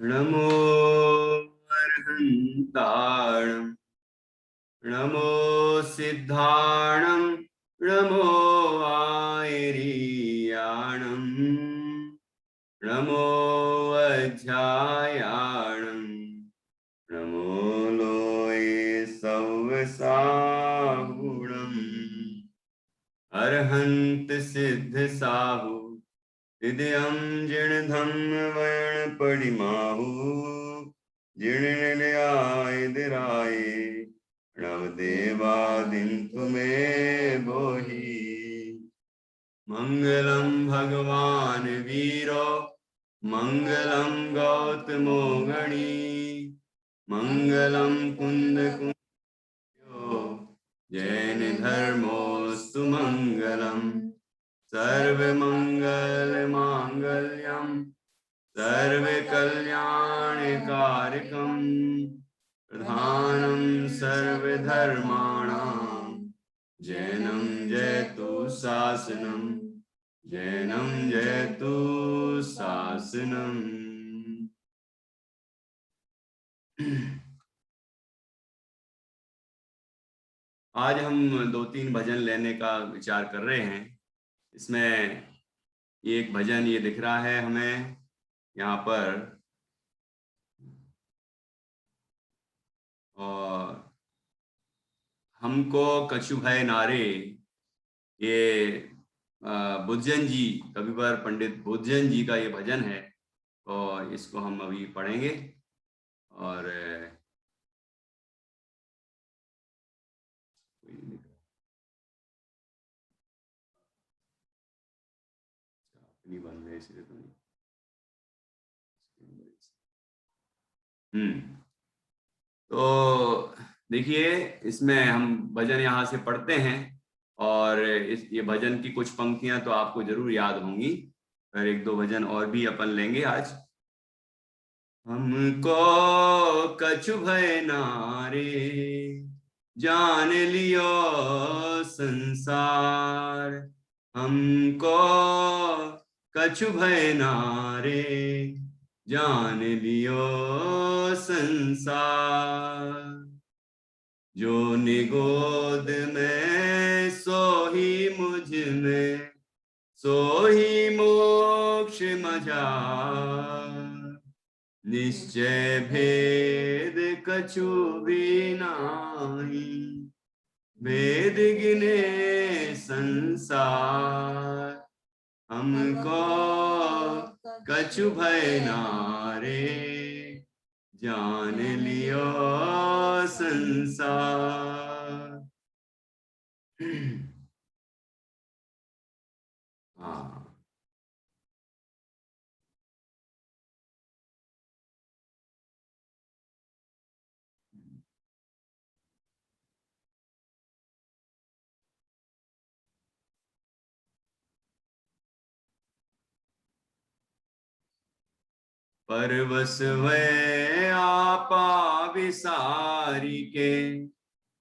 नमो अर्हन्ताणं नमो सिद्धाणं नमो आयर्याणं नमो अध्यायाणं नमो लोये सव्साहुणम् अर्हन्त सिद्ध साहु हृदयं जिणधम वर्ण परिमाहु जिणनिलयाय दिराय नवदेवादिं तुम्हें बोहि मंगलम भगवान वीरो मंगलम गौतमो गणी मंगलम कुंद कुंजो जैन धर्मोस्तु मंगलम सर्वमंगल मांगल्यम सर्वकल्याणकारकं प्रधानं सर्वधर्माणां जैनं जयतु शासनं जैनं जयतु शासनम्। आज हम 2-3 भजन लेने का विचार कर रहे हैं। इसमें एक भजन ये दिख रहा है हमें यहाँ पर, और हमको कछु भय नारे, ये बुद्धजन जी, कविवर पंडित बुद्धजन जी का ये भजन है, और इसको हम अभी पढ़ेंगे। और अपनी बन रहे इसलिए तो नहीं। तो देखिए, इसमें हम भजन यहाँ से पढ़ते हैं, और ये भजन की कुछ पंक्तियां तो आपको जरूर याद होंगी, और 1-2 भजन और भी अपन लेंगे आज। हमको कछु भय नारे, जान लियो संसार। हमको कछु भय नारे, जान लियो संसार। जो निगोद में सो ही मुझ में, सो ही मोक्ष मझार। निश्चय भेद कछु भी नाही, भेद गिने संसार। हमको कछु भय नारे, जान लियो संसार। हाँ, परवश वे आपा विसारी के,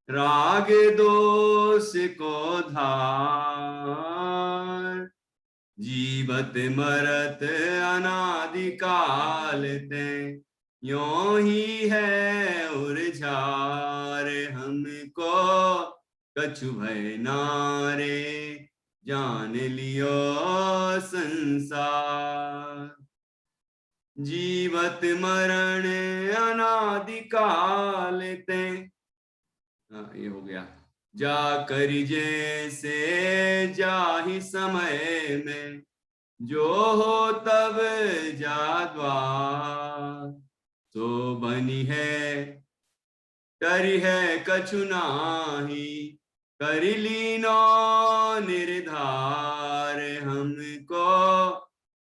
राग दोष को धार। जीवत मरत अनादिकाल ते, यों ही है उर्झार। हमको कछु भय नारे, जान लियो संसार। जीवत मरण अनादिकाल ते, ये हो गया। जा कर जैसे जाहि समय में, जो हो तब जा द्वार। तो बनी है करी है कछु नाही, कर लीनो निर्धार। हमको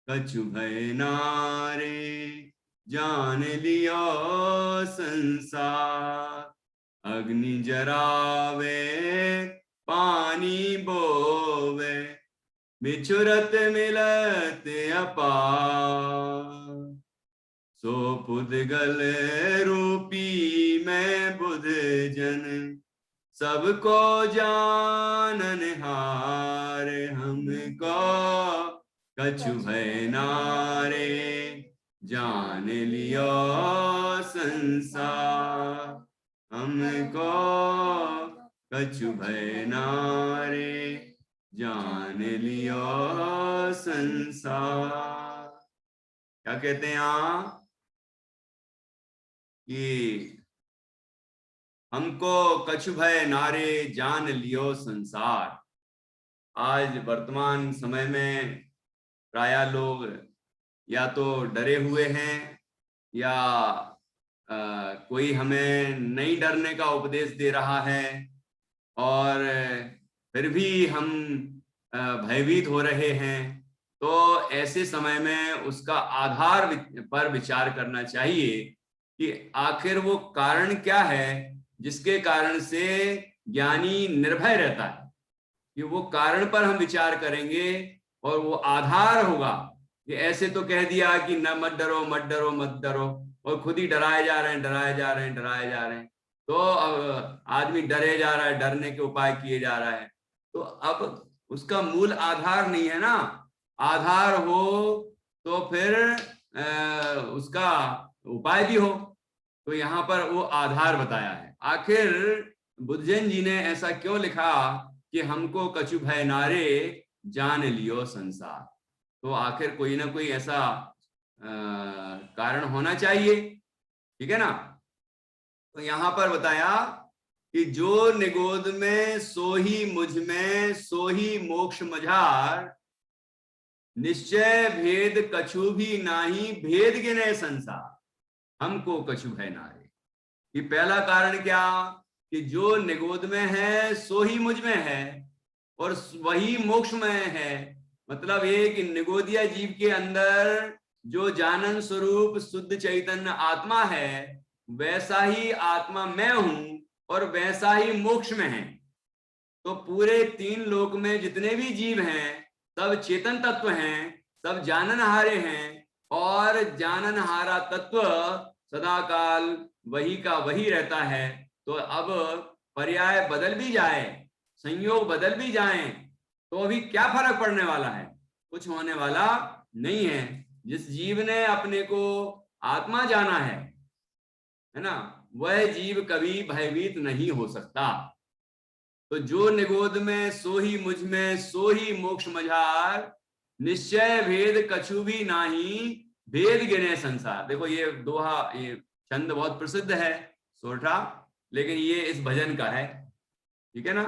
कछु भय नारे, जान लियो संसार। अग्नि जरावे पानी बोवे, बिछुरत मिलत अपार। सो पुद्गल रूपी मैं बुध जन, सबको जानन हार। हमको कछु भय नारे जान लियो संसार। हमको कछु भय नारे जान लियो संसार। क्या कहते हैं यहाँ कि हमको कछु भय नारे जान लियो संसार। आज वर्तमान समय में प्रायः लोग या तो डरे हुए हैं या कोई हमें नहीं डरने का उपदेश दे रहा है, और फिर भी हम भयभीत हो रहे हैं। तो ऐसे समय में उसका आधार पर विचार करना चाहिए कि आखिर वो कारण क्या है जिसके कारण से ज्ञानी निर्भय रहता है। कि वो कारण पर हम विचार करेंगे और वो आधार होगा। कि ऐसे तो कह दिया कि न मत डरो मत डरो मत डरो, और खुद ही डराए जा रहे हैं डराए जा रहे हैं डराए जा रहे हैं। तो अब आदमी डरे जा रहा है, डरने के उपाय किए जा रहा है। तो अब उसका मूल आधार नहीं है ना। आधार हो तो फिर उसका उपाय भी हो। तो यहाँ पर वो आधार बताया है। आखिर बुद्धजन जी ने ऐसा क्यों लिखा कि हमको कछु भय नारे जान लियो संसार। तो आखिर कोई ना कोई ऐसा कारण होना चाहिए, ठीक है ना। तो यहाँ पर बताया कि जो निगोद में सो ही मुझ में सो ही मोक्ष मझार, निश्चय भेद कछु भी नाही भेद गिने संसार। हमको कछु भय नारे। कि पहला कारण क्या कि जो निगोद में है सो ही मुझ में है और वही मोक्ष में है। मतलब ये कि निगोदिया जीव के अंदर जो जानन स्वरूप शुद्ध चैतन्य आत्मा है वैसा ही आत्मा मैं हूं और वैसा ही मोक्ष में है। तो पूरे तीन लोक में जितने भी जीव हैं सब चेतन तत्व हैं, सब जाननहारे हैं, और जाननहारा तत्व सदा काल वही का वही रहता है। तो अब पर्याय बदल भी जाए, संयोग बदल भी जाएं, तो अभी क्या फर्क पड़ने वाला है? कुछ होने वाला नहीं है। जिस जीव ने अपने को आत्मा जाना है ना, वह जीव कभी भयभीत नहीं हो सकता। तो जो निगोद में सो ही मुझ में सो ही मोक्ष मझार, निश्चय भेद कछु भी नाही भेद गिने संसार। देखो ये दोहा, ये छंद बहुत प्रसिद्ध है सोरठा, लेकिन ये इस भजन का है, ठीक है ना।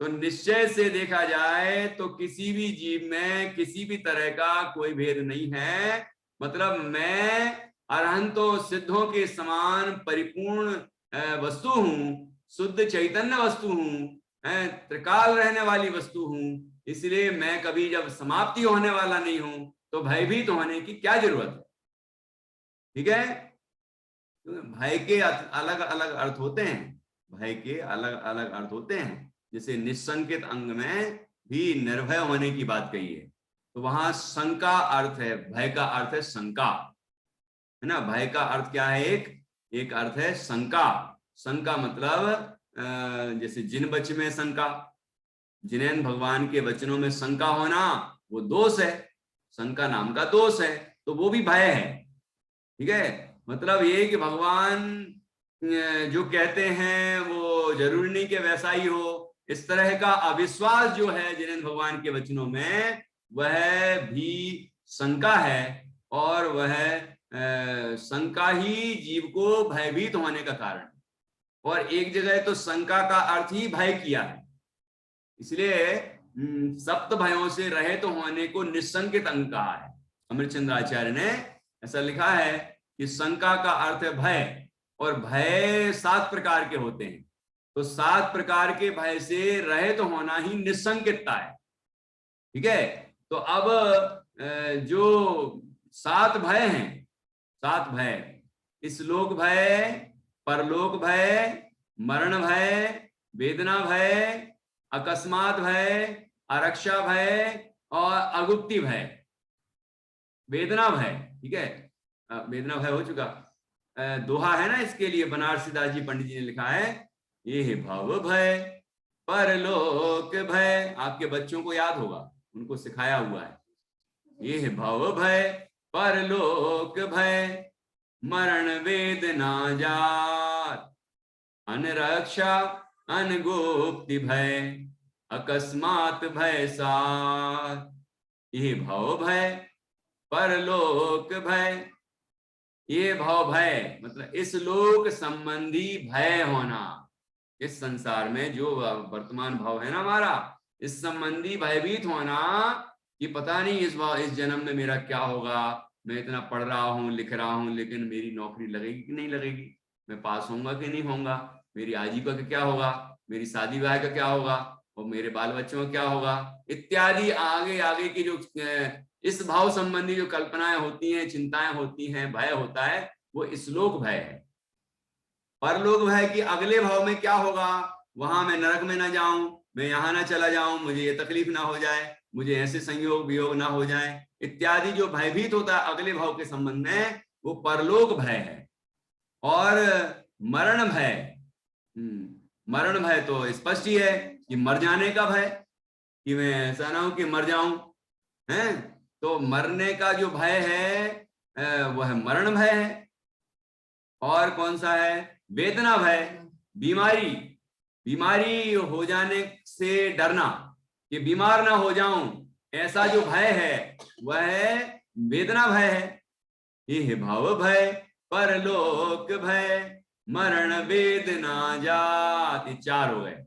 तो निश्चय से देखा जाए तो किसी भी जीव में किसी भी तरह का कोई भेद नहीं है। मतलब मैं अरहंतो सिद्धों के समान परिपूर्ण वस्तु हूं, शुद्ध चैतन्य वस्तु हूं, त्रिकाल रहने वाली वस्तु हूं। इसलिए मैं कभी जब समाप्ति होने वाला नहीं हूं तो भयभीत होने की क्या जरूरत है, ठीक है। भय के अलग अलग अर्थ होते हैं, भय के अलग अलग अर्थ होते हैं। जैसे निसंकित अंग में भी निर्भय होने की बात कही है, तो वहां शंका अर्थ है, भय का अर्थ है शंका, है ना। भय का अर्थ क्या है? एक अर्थ है शंका। शंका मतलब जैसे जिन बच में शंका, जिनैन भगवान के वचनों में शंका होना वो दोष है, शंका नाम का दोष है, तो वो भी भय है, ठीक है। मतलब ये कि भगवान जो कहते हैं वो जरूरी नहीं कि वैसा ही हो। इस तरह का अविश्वास जो है जिन भगवान के वचनों में, वह भी शंका है, और वह शंका ही जीव को भयभीत होने का कारण है। और एक जगह तो शंका का अर्थ ही भय किया है। इसलिए सप्त भयों से रहित होने को निसंकित अंग कहा है। अमृतचंद्र आचार्य ने ऐसा लिखा है कि शंका का अर्थ है भय, और भय 7 प्रकार के होते हैं। तो 7 प्रकार के भय से रहित होना ही निसंकितता है, ठीक है। तो अब जो 7 भय हैं, 7 भय, इस लोक भय, परलोक भय, मरण भय, वेदना भय, अकस्मात भय, आरक्षा भय और अगुप्ति भय। वेदना भय, ठीक है, वेदना भय हो चुका। दोहा है ना इसके लिए, बनारसी दास जी पंडित जी ने लिखा है, ये भव भय परलोक भय। आपके बच्चों को याद होगा, उनको सिखाया हुआ है। ये भव भय परलोक भय, मरण वेदना जात, अनरक्षा अनगुप्ति भय, अकस्मात भय सात। ये भव भय परलोक भय, ये भव भय मतलब इस लोक संबंधी भय होना, इस संसार में जो वर्तमान भाव है ना हमारा, इस संबंधी भयभीत होना कि पता नहीं इस जन्म में मेरा क्या होगा, मैं इतना पढ़ रहा हूँ लिख रहा हूँ लेकिन मेरी नौकरी लगेगी कि नहीं लगेगी, मैं पास होऊंगा कि नहीं होऊंगा, मेरी आजीविका का क्या होगा, मेरी शादी ब्याह का क्या होगा, और मेरे बाल बच्चों का क्या होगा, इत्यादि आगे आगे की जो इस भाव संबंधी जो कल्पनाएं होती हैं, चिंताएं होती हैं, भय होता है, वो इसलोक भय है। परलोक भय कि अगले भाव में क्या होगा, वहां मैं नरक में ना जाऊं, मैं यहां ना चला जाऊं, मुझे ये तकलीफ ना हो जाए, मुझे ऐसे संयोग वियोग ना हो जाए, इत्यादि जो भयभीत होता है अगले भाव के संबंध में, वो परलोक भय है। और मरण भय, मरण भय तो स्पष्ट ही है कि मर जाने का भय, कि मैं ऐसा ना हो कि मर जाऊं, है तो मरने का जो भय है वह मरण भय है। और कौन सा है, वेदना भय, बीमारी, बीमारी हो जाने से डरना, कि बीमार ना हो जाऊं, ऐसा जो भय है वह है वेदना भय है। ये भाव भय परलोक भय, मरण वेदना जाति, चार हो गए।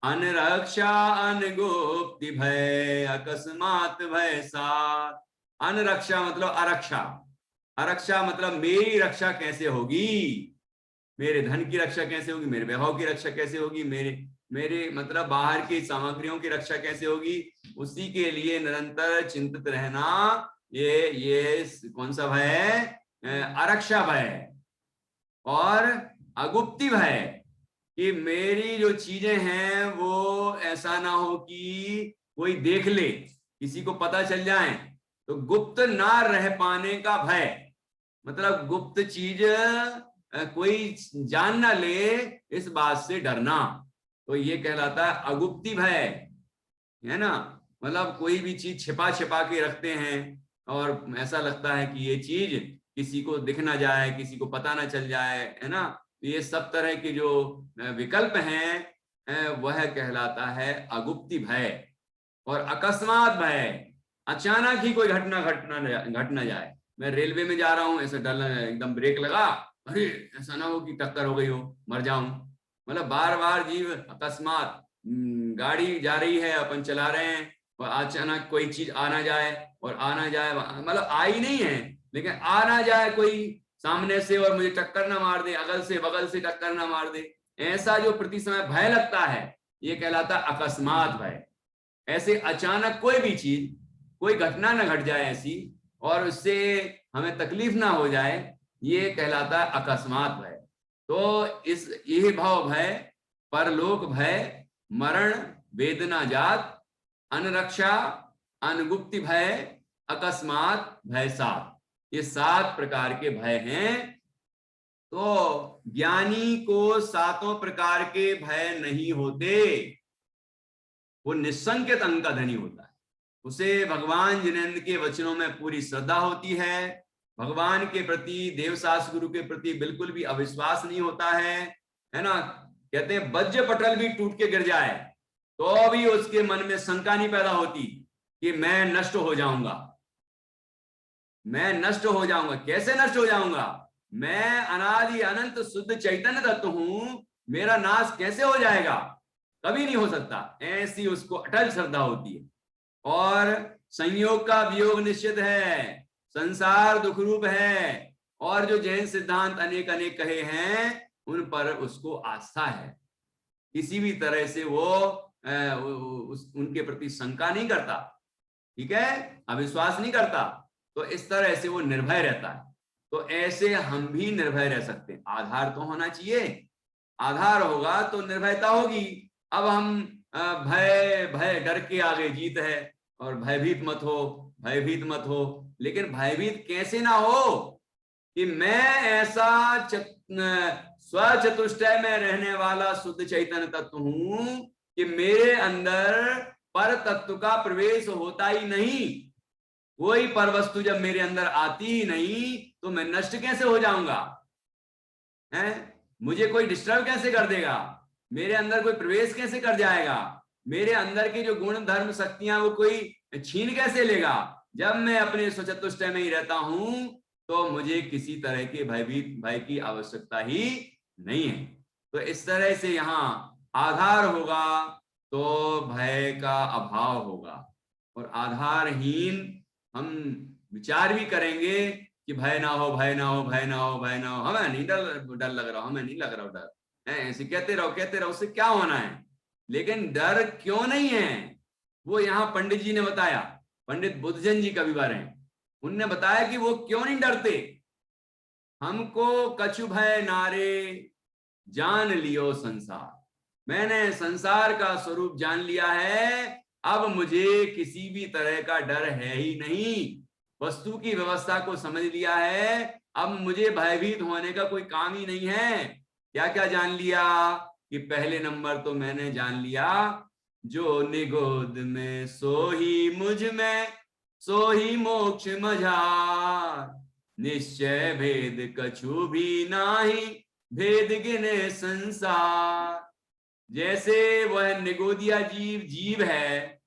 अनरक्षा अनगुप्ति भय, अकस्मात भय सात। अनरक्षा मतलब अरक्षा, अरक्षा मतलब मेरी रक्षा कैसे होगी, मेरे धन की रक्षा कैसे होगी, मेरे वैभव की रक्षा कैसे होगी, मेरे मेरे मतलब बाहर की सामग्रियों की रक्षा कैसे होगी, उसी के लिए निरंतर चिंतित रहना, ये कौन सा भय है, अरक्षा भय है। और अगुप्ति भय कि मेरी जो चीजें हैं वो ऐसा ना हो कि कोई देख ले, किसी को पता चल जाए, तो गुप्त ना रह पाने का भय, मतलब गुप्त चीज कोई जान ना ले, इस बात से डरना, तो ये कहलाता है अगुप्ति भय, है ना। मतलब कोई भी चीज छिपा छिपा के रखते हैं और ऐसा लगता है कि ये चीज किसी को दिख ना जाए, किसी को पता ना चल जाए, है ना। ये सब तरह के जो विकल्प हैं वह कहलाता है अगुप्ति भय। और अकस्मात भय, अचानक ही कोई घट ना जाए, मैं रेलवे में जा रहा हूँ, ऐसे डर एकदम ब्रेक लगा, अरे ऐसा ना हो कि टक्कर हो गई हो, मर जाऊं, मतलब बार बार जीव अकस्मात, गाड़ी जा रही है, अपन चला रहे हैं और अचानक कोई चीज आ ना जाए, और आ ना जाए मतलब आई नहीं है लेकिन आ ना जाए कोई सामने से और मुझे टक्कर ना मार दे, अगल से बगल से टक्कर ना मार दे, ऐसा जो प्रति समय भय लगता है ये कहलाता है अकस्मात भय। ऐसे अचानक कोई भी चीज, कोई घटना ना घट जाए ऐसी और उससे हमें तकलीफ ना हो जाए, ये कहलाता है अकस्मात भय। तो इस यही भाव भय, परलोक भय, मरण वेदना जात, अनरक्षा अनगुप्ति भय, अकस्मात भय सात, ये 7 प्रकार के भय हैं। तो ज्ञानी को 7 प्रकार के भय नहीं होते, वो निसंकेत अंग का धनी होता है, उसे भगवान जिनेंद्र के वचनों में पूरी श्रद्धा होती है, भगवान के प्रति, देवशास्त्र गुरु के प्रति बिल्कुल भी अविश्वास नहीं होता है ना। कहते हैं वज्र पटल भी टूट के गिर जाए तो भी उसके मन में शंका नहीं पैदा होती कि मैं नष्ट हो जाऊंगा, मैं नष्ट हो जाऊंगा। कैसे नष्ट हो जाऊंगा, मैं अनादि अनंत शुद्ध चैतन्य तत्व हूं, मेरा नाश कैसे हो जाएगा, कभी नहीं हो सकता, ऐसी उसको अटल श्रद्धा होती है। और संयोग का वियोग निश्चित है, संसार दुख रूप है, और जो जैन सिद्धांत अनेक अनेक कहे हैं उन पर उसको आस्था है, किसी भी तरह से वो उनके प्रति शंका नहीं करता, ठीक है, अविश्वास नहीं करता, तो इस तरह से वो निर्भय रहता है। तो ऐसे हम भी निर्भय रह सकते हैं, आधार तो होना चाहिए, आधार होगा तो निर्भयता होगी। अब हम भय भय डर के आगे जीत है, और भयभीत मत हो, भयभीत मत हो, लेकिन भयभीत कैसे ना हो कि मैं ऐसा स्वचतुष्टय में रहने वाला शुद्ध चैतन्य तत्व हूं कि मेरे अंदर पर तत्व का प्रवेश होता ही नहीं, कोई पर वस्तु जब मेरे अंदर आती ही नहीं तो मैं नष्ट कैसे हो जाऊंगा? हैं? मुझे कोई डिस्टर्ब कैसे कर देगा? मेरे अंदर कोई प्रवेश कैसे कर जाएगा? मेरे अंदर के जो गुण धर्म शक्तियां वो कोई छीन कैसे लेगा? जब मैं अपने स्वचतुष्टय में ही रहता हूं तो मुझे किसी तरह के भय की आवश्यकता ही नहीं है। तो इस तरह से यहाँ आधार होगा तो भय का अभाव होगा, और आधारहीन हम विचार भी करेंगे कि भय ना हो, भय ना हो, भय ना हो, भय ना हो, हमें नहीं डर लग रहा, हमें नहीं लग रहा डर है, ऐसे कहते रहो, उससे क्या होना है? लेकिन डर क्यों नहीं है वो यहाँ पंडित जी ने बताया। पंडित बुद्धजन जी कविवर हैं, उनने बताया कि वो क्यों नहीं डरते। हमको कछु भय नारे जान लियो संसार, मैंने संसार का स्वरूप जान लिया है, अब मुझे किसी भी तरह का डर है ही नहीं। वस्तु की व्यवस्था को समझ लिया है, अब मुझे भयभीत होने का कोई काम ही नहीं है। क्या क्या जान लिया? कि पहले नंबर तो मैंने जान लिया, जो निगोद में सो ही मुझ में, सो ही मोक्ष मझार, निश्चय भेद कछु भी नाही, भेद गिने संसार। जैसे वह निगोदिया जीव है,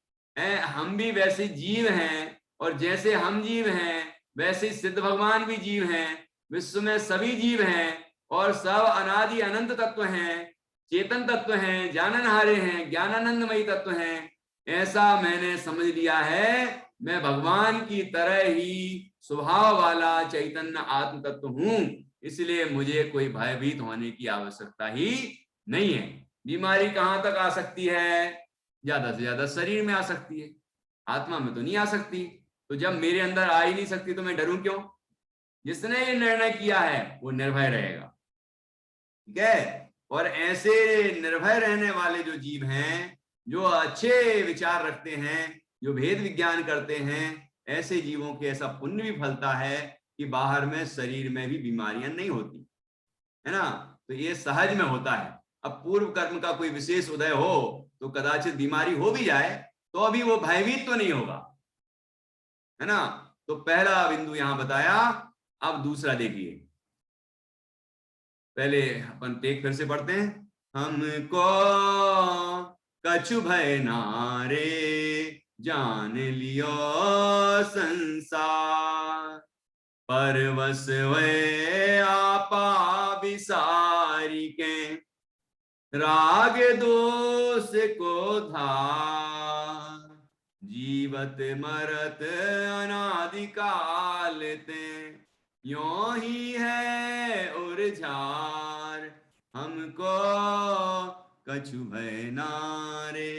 हम भी वैसे जीव हैं, और जैसे हम जीव हैं वैसे सिद्ध भगवान भी जीव हैं, विश्व में सभी जीव हैं, और सब अनादि अनंत तत्व हैं, चेतन तत्व हैं, जाननहारे हैं, ज्ञानानंदमयी तत्व हैं। ऐसा मैंने समझ लिया है, मैं भगवान की तरह ही स्वभाव वाला चैतन्य आत्म तत्व हूं, इसलिए मुझे कोई भयभीत होने की आवश्यकता ही नहीं है। बीमारी कहां तक आ सकती है? ज्यादा से ज्यादा शरीर में आ सकती है, आत्मा में तो नहीं आ सकती। तो जब मेरे अंदर आ ही नहीं सकती तो मैं डरूं क्यों? जिसने ये निर्णय किया है वो निर्भय रहेगा, ठीक है। और ऐसे निर्भय रहने वाले जो जीव हैं, जो अच्छे विचार रखते हैं, जो भेद विज्ञान करते हैं, ऐसे जीवों के ऐसा पुण्य भी फलता है कि बाहर में शरीर में भी बीमारियां नहीं होती, है ना। तो ये सहज में होता है। अब पूर्व कर्म का कोई विशेष उदय हो तो कदाचित बीमारी हो भी जाए तो अभी वो भयभीत तो नहीं होगा, है ना। तो पहला बिंदु यहां बताया। अब दूसरा देखिए, पहले अपन टेक फिर से पढ़ते हैं। हमको कछु भय नारे जान लियो संसार, परवश वे आपा विसारी के, राग दोष को धार, जीवत मरत अनादिकाल ते, यों ही है उर्झार, हमको कछु भय नारे।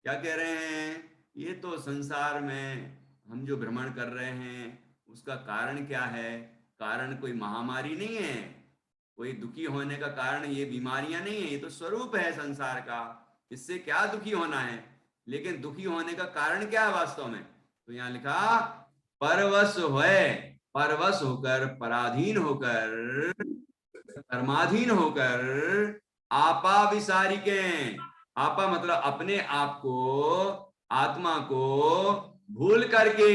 क्या कह रहे हैं? ये तो संसार में हम जो भ्रमण कर रहे हैं उसका कारण क्या है? कारण कोई महामारी नहीं है, कोई दुखी होने का कारण ये बीमारियां नहीं है, ये तो स्वरूप है संसार का, इससे क्या दुखी होना है। लेकिन दुखी होने का कारण क्या है वास्तव में? तो यहां लिखा, परवश है, परवश होकर, पराधीन होकर, कर्माधीन होकर, आपा विसारिके, आपा मतलब अपने आप को, आत्मा को भूल करके,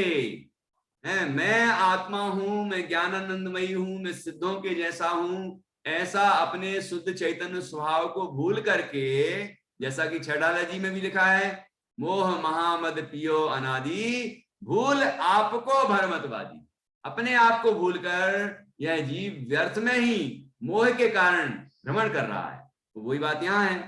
है मैं आत्मा हूं, मैं ज्ञानानंदमयी हूं, मैं सिद्धों के जैसा हूं, ऐसा अपने शुद्ध चैतन्य स्वभाव को भूल करके, जैसा कि छडाला जी में भी लिखा है, मोह महामद पियो अनादि, भूल आपको भरमतवादी। अपने आप को भूलकर यह जीव व्यर्थ में ही मोह के कारण भ्रमण कर रहा है। तो वही बात यहाँ है,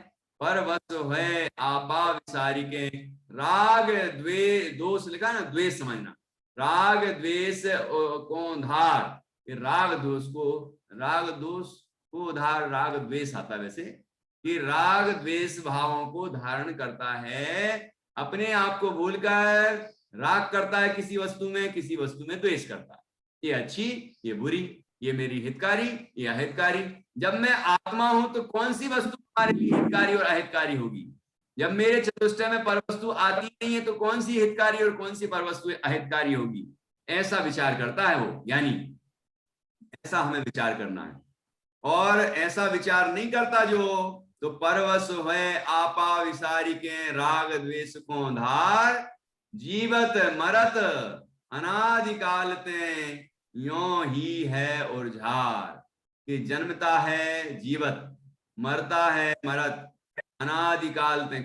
पर वश है आपा विसारी के, राग द्वेष, दोष लिखा ना, द्वेष समझना, राग द्वेष को धार, राग दोष को, राग दोष को उधार, राग द्वेष आता वैसे, कि राग द्वेष भावों को धारण करता है, अपने आप को भूलकर राग करता है किसी वस्तु में, किसी वस्तु में द्वेष करता है, ये अच्छी, ये बुरी, ये मेरी हितकारी, ये अहितकारी। जब मैं आत्मा हूं तो कौन सी वस्तु हमारे लिए हितकारी और अहितकारी होगी? जब मेरे चतुष्टय में परवस्तु आती नहीं है तो कौन सी हितकारी और कौन सी परवस्तु अहितकारी होगी? ऐसा विचार करता है वो, यानी ऐसा हमें विचार करना है। और ऐसा विचार नहीं करता जो, तो परवश है आपा विसारी के, राग द्वेष को धार, जीवत मरत अनादिकाल ते यों ही है उर्झार। कि जन्मता है जीवत, मरता है मरत, अनादिकाल ते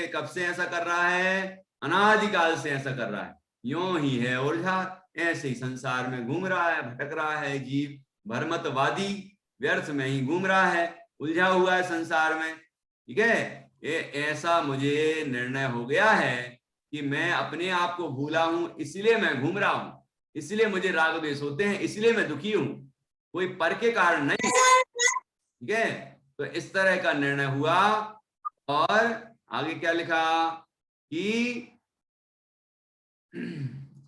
कब से ऐसा कर रहा है, अनादिकाल से ऐसा कर रहा है। यों ही है उर्झार, ऐसे ही संसार में घूम रहा है, भटक रहा है जीव, भरमतवादी, व्यर्थ में ही घूम रहा है, उलझा हुआ है संसार में। ठीक है, ये ऐसा मुझे निर्णय हो गया है कि मैं अपने आप को भूला हूं, इसलिए मैं घूम रहा हूं, इसलिए मुझे राग द्वेष होते हैं, इसलिए मैं दुखी हूं, कोई पर के कारण नहीं। ठीक है, तो इस तरह का निर्णय हुआ। और आगे क्या लिखा कि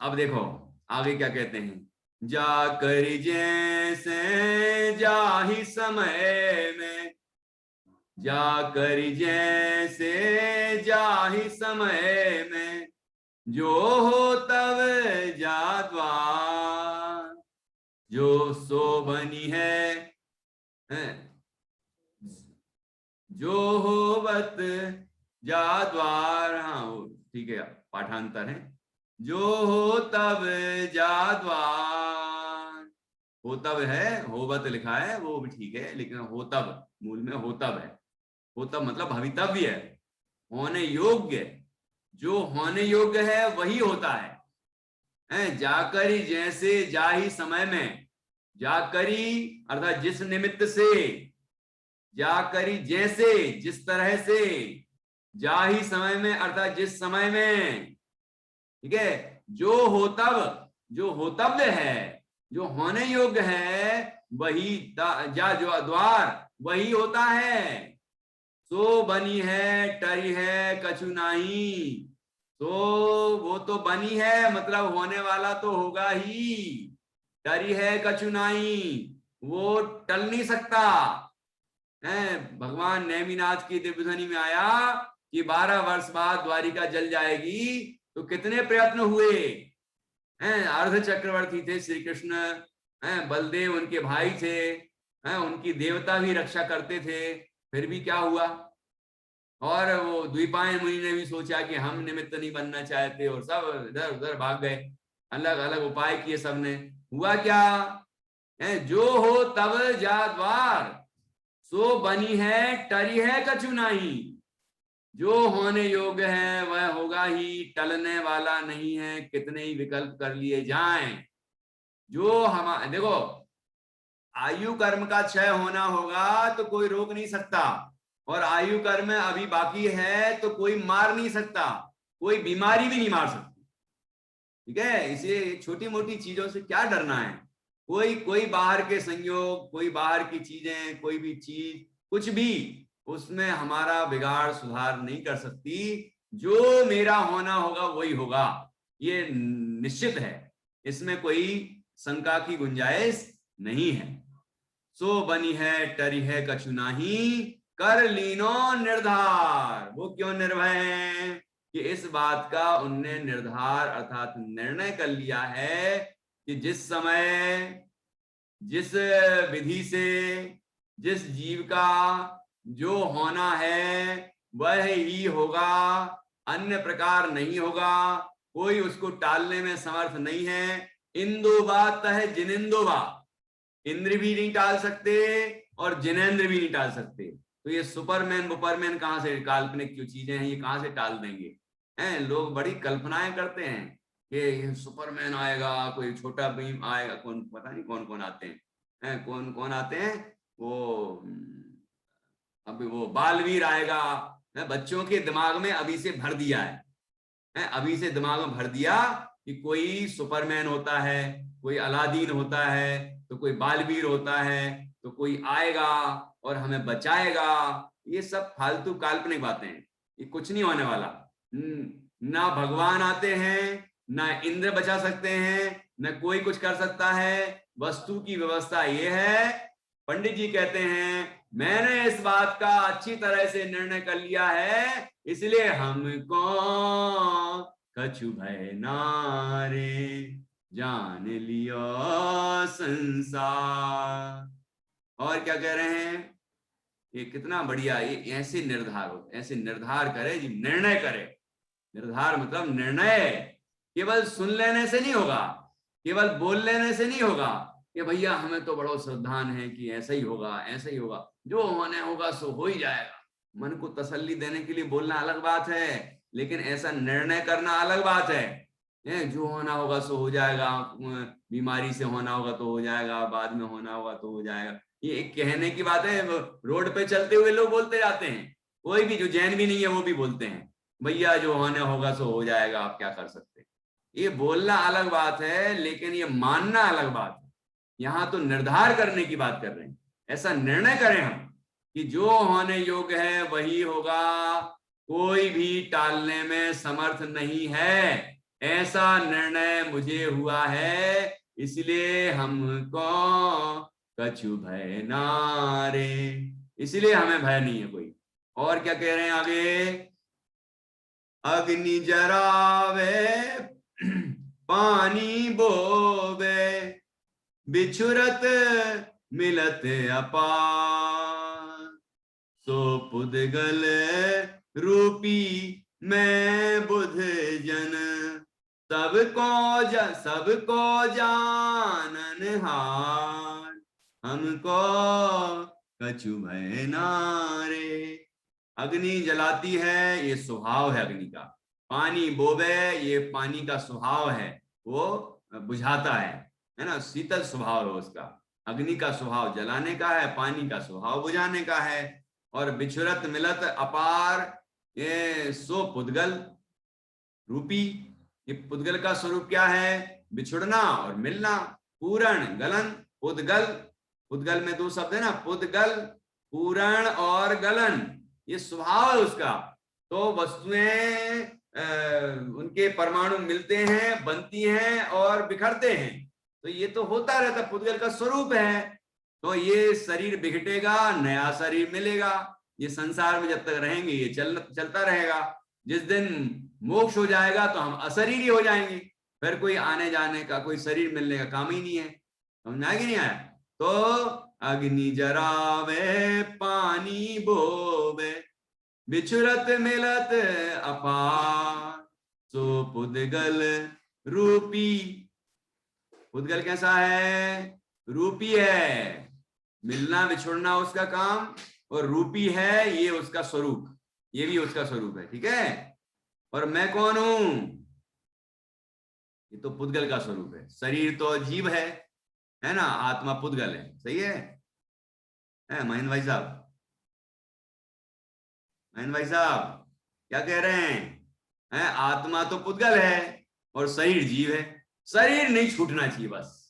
अब देखो आगे क्या कहते हैं, जाकर जैसे जाहि समय में, जाकर जैसे जाहि समय में, जो हो तब जा द्वार, जो सो बनी है, जो होवत जा द्वार। हाँ ठीक है, पाठांतर है, जो हो तब जा द्वार। हो तब है, होवत लिखा है वो भी ठीक है, लेकिन हो तब मूल में हो तब है। हो तब मतलब भवितव्य है, होने योग्य, जो होने योग्य है वही होता है। जाकरी जैसे जाही समय में, जाकरी अर्थात जिस निमित्त से, जाकरी जैसे जिस तरह से, जाही समय में अर्थात जिस समय में। ठीक है, जो होतब, जो होतव्य है, जो होने योग्य है वही जा, जो द्वार वही होता है। सो बनी है टरी है कछु नाही, तो वो तो बनी है मतलब होने वाला तो होगा ही, टरी है कछु नाही, वो टल नहीं सकता है। भगवान नेमिनाथ की दिव्य ध्वनि में आया कि 12 वर्ष बाद द्वारिका जल जाएगी, तो कितने प्रयत्न हुए हैं। अर्ध चक्रवर्ती थे श्री कृष्ण, हैं बलदेव उनके भाई थे, हैं उनकी देवता भी रक्षा करते थे, फिर भी क्या हुआ। और वो द्वीपायन मुनि ने भी सोचा कि हम निमित्त नहीं बनना चाहते, और सब इधर उधर भाग गए, अलग अलग उपाय किए सबने। हुआ क्या है, जो हो तब जा द्वार, सो बनी है टरी है कछु नहीं, जो होने योग्य है वह होगा ही, टलने वाला नहीं है, कितने ही विकल्प कर लिए जाएं। जो हम देखो, आयु कर्म का क्षय होना होगा तो कोई रोक नहीं सकता, और आयु कर्म अभी बाकी है तो कोई मार नहीं सकता, कोई बीमारी भी नहीं मार सकती। ठीक है, इसे छोटी मोटी चीजों से क्या डरना है। कोई बाहर के संयोग, कोई बाहर की चीजें, कोई भी चीज कुछ भी उसमें हमारा बिगाड़ सुधार नहीं कर सकती। जो मेरा होना होगा वही होगा, ये निश्चित है, इसमें कोई शंका की गुंजाइश नहीं है। सो बनी है टरी है कछु नाही, कर लीनो निर्धार। वो क्यों निर्भय है कि इस बात का उनने निर्धार अर्थात निर्णय कर लिया है कि जिस समय, जिस विधि से, जिस जीव का जो होना है वह ही होगा, अन्य प्रकार नहीं होगा, कोई उसको टालने में समर्थ नहीं है। इंदुबा तह जिनिंदुबा, इंद्र भी नहीं टाल सकते और जिनेंद्र भी नहीं टाल सकते। तो ये सुपरमैन बुपरमैन कहां से, काल्पनिक जो चीजें हैं ये कहां से टाल देंगे। हैं लोग बड़ी कल्पनाएं करते हैं कि ये सुपरमैन आएगा, कोई छोटा भीम आएगा, कौन पता नहीं कौन कौन आते हैं, कौन कौन आते हैं वो, अभी वो बालवीर आएगा। बच्चों के दिमाग में अभी से भर दिया है, अभी से दिमाग में भर दिया कि कोई सुपरमैन होता है, कोई अलादीन होता है, तो कोई बालवीर होता है, तो कोई आएगा और हमें बचाएगा। ये सब फालतू काल्पनिक बातें हैं, ये कुछ नहीं होने वाला। ना भगवान आते हैं, ना इंद्र बचा सकते हैं, ना कोई कुछ कर सकता है। वस्तु की व्यवस्था ये है, पंडित जी कहते हैं मैंने इस बात का अच्छी तरह से निर्णय कर लिया है, इसलिए हमको कछु भय नारे, जान लियो संसार। और क्या कह रहे हैं, ये कितना बढ़िया, ये ऐसे निर्धार हो, ऐसे निर्धार करे जी, निर्णय करे, निर्धार मतलब निर्णय। केवल सुन लेने से नहीं होगा, केवल बोल लेने से नहीं होगा कि भैया हमें तो बड़ा श्रद्धान है कि ऐसा ही होगा, ऐसा ही होगा, जो होने होगा सो हो ही जाएगा। मन को तसल्ली देने के लिए बोलना अलग बात है, लेकिन ऐसा निर्णय करना अलग बात है। जो होना होगा सो हो जाएगा, बीमारी से होना होगा तो हो जाएगा, बाद में होना होगा तो हो जाएगा, ये एक कहने की बात है। रोड पे चलते हुए लोग बोलते जाते हैं, कोई भी जो जैन भी नहीं है वो भी बोलते हैं भैया जो होने होगा सो हो जाएगा, आप क्या कर सकते हैं। ये बोलना अलग बात है, लेकिन ये मानना अलग बात है। यहां तो निर्धार करने की बात कर रहे हैं, ऐसा निर्णय करें हम कि जो होने योग्य है वही होगा, कोई भी टालने में समर्थ नहीं है, ऐसा निर्णय मुझे हुआ है, इसलिए हमको कछु भय नारे, इसलिए हमें भय नहीं है कोई। और क्या कह रहे हैं आगे, अग्नि जरावे पानी बोवे, बिछुरत मिलत अपार, सो पुद्गल रूपी मैं बुध जन, सबको जानन हार, हमको कछु भय नारे। अग्नि जलाती है, ये स्वभाव है अग्नि का। पानी बोवे, ये पानी का स्वभाव है, वो बुझाता है ना, शीतल स्वभाव है उसका। अग्नि का स्वभाव जलाने का है, पानी का स्वभाव बुझाने का है। और बिछुरत मिलत अपार, ये सो पुद्गल रूपी, ये पुद्गल का स्वरूप क्या है, बिछुड़ना और मिलना। पूरण गलन पुद्गल, पुद्गल में दो शब्द है ना, पुद्गल पूरण और गलन, ये स्वभाव है उसका। तो वस्तुएं उनके परमाणु मिलते हैं, बनती हैं और बिखरते हैं, तो ये तो होता रहता, पुद्गल का स्वरूप है। तो ये शरीर बिघटेगा, नया शरीर मिलेगा, ये संसार में जब तक रहेंगे ये चलता रहेगा। जिस दिन मोक्ष हो जाएगा तो हम अशरीरी हो जाएंगे, फिर कोई आने जाने का, कोई शरीर मिलने का काम ही नहीं है। समझ आया कि नहीं आया? तो अग्नि जरावे पानी बोवे, बिछुरत मिलत अपार, सो पुद्गल रूपी। पुद्गल कैसा है, रूपी है, मिलना बिछुड़ना उसका काम, और रूपी है ये उसका स्वरूप, ये भी उसका स्वरूप है, ठीक है। और मैं कौन हूं, ये तो पुद्गल का स्वरूप है। शरीर तो जीव है ना, आत्मा पुद्गल है, सही है महेंद्र भाई साहब? महेंद्र भाई साहब क्या कह रहे हैं? आत्मा तो पुद्गल है और शरीर जीव है, शरीर नहीं छूटना चाहिए बस।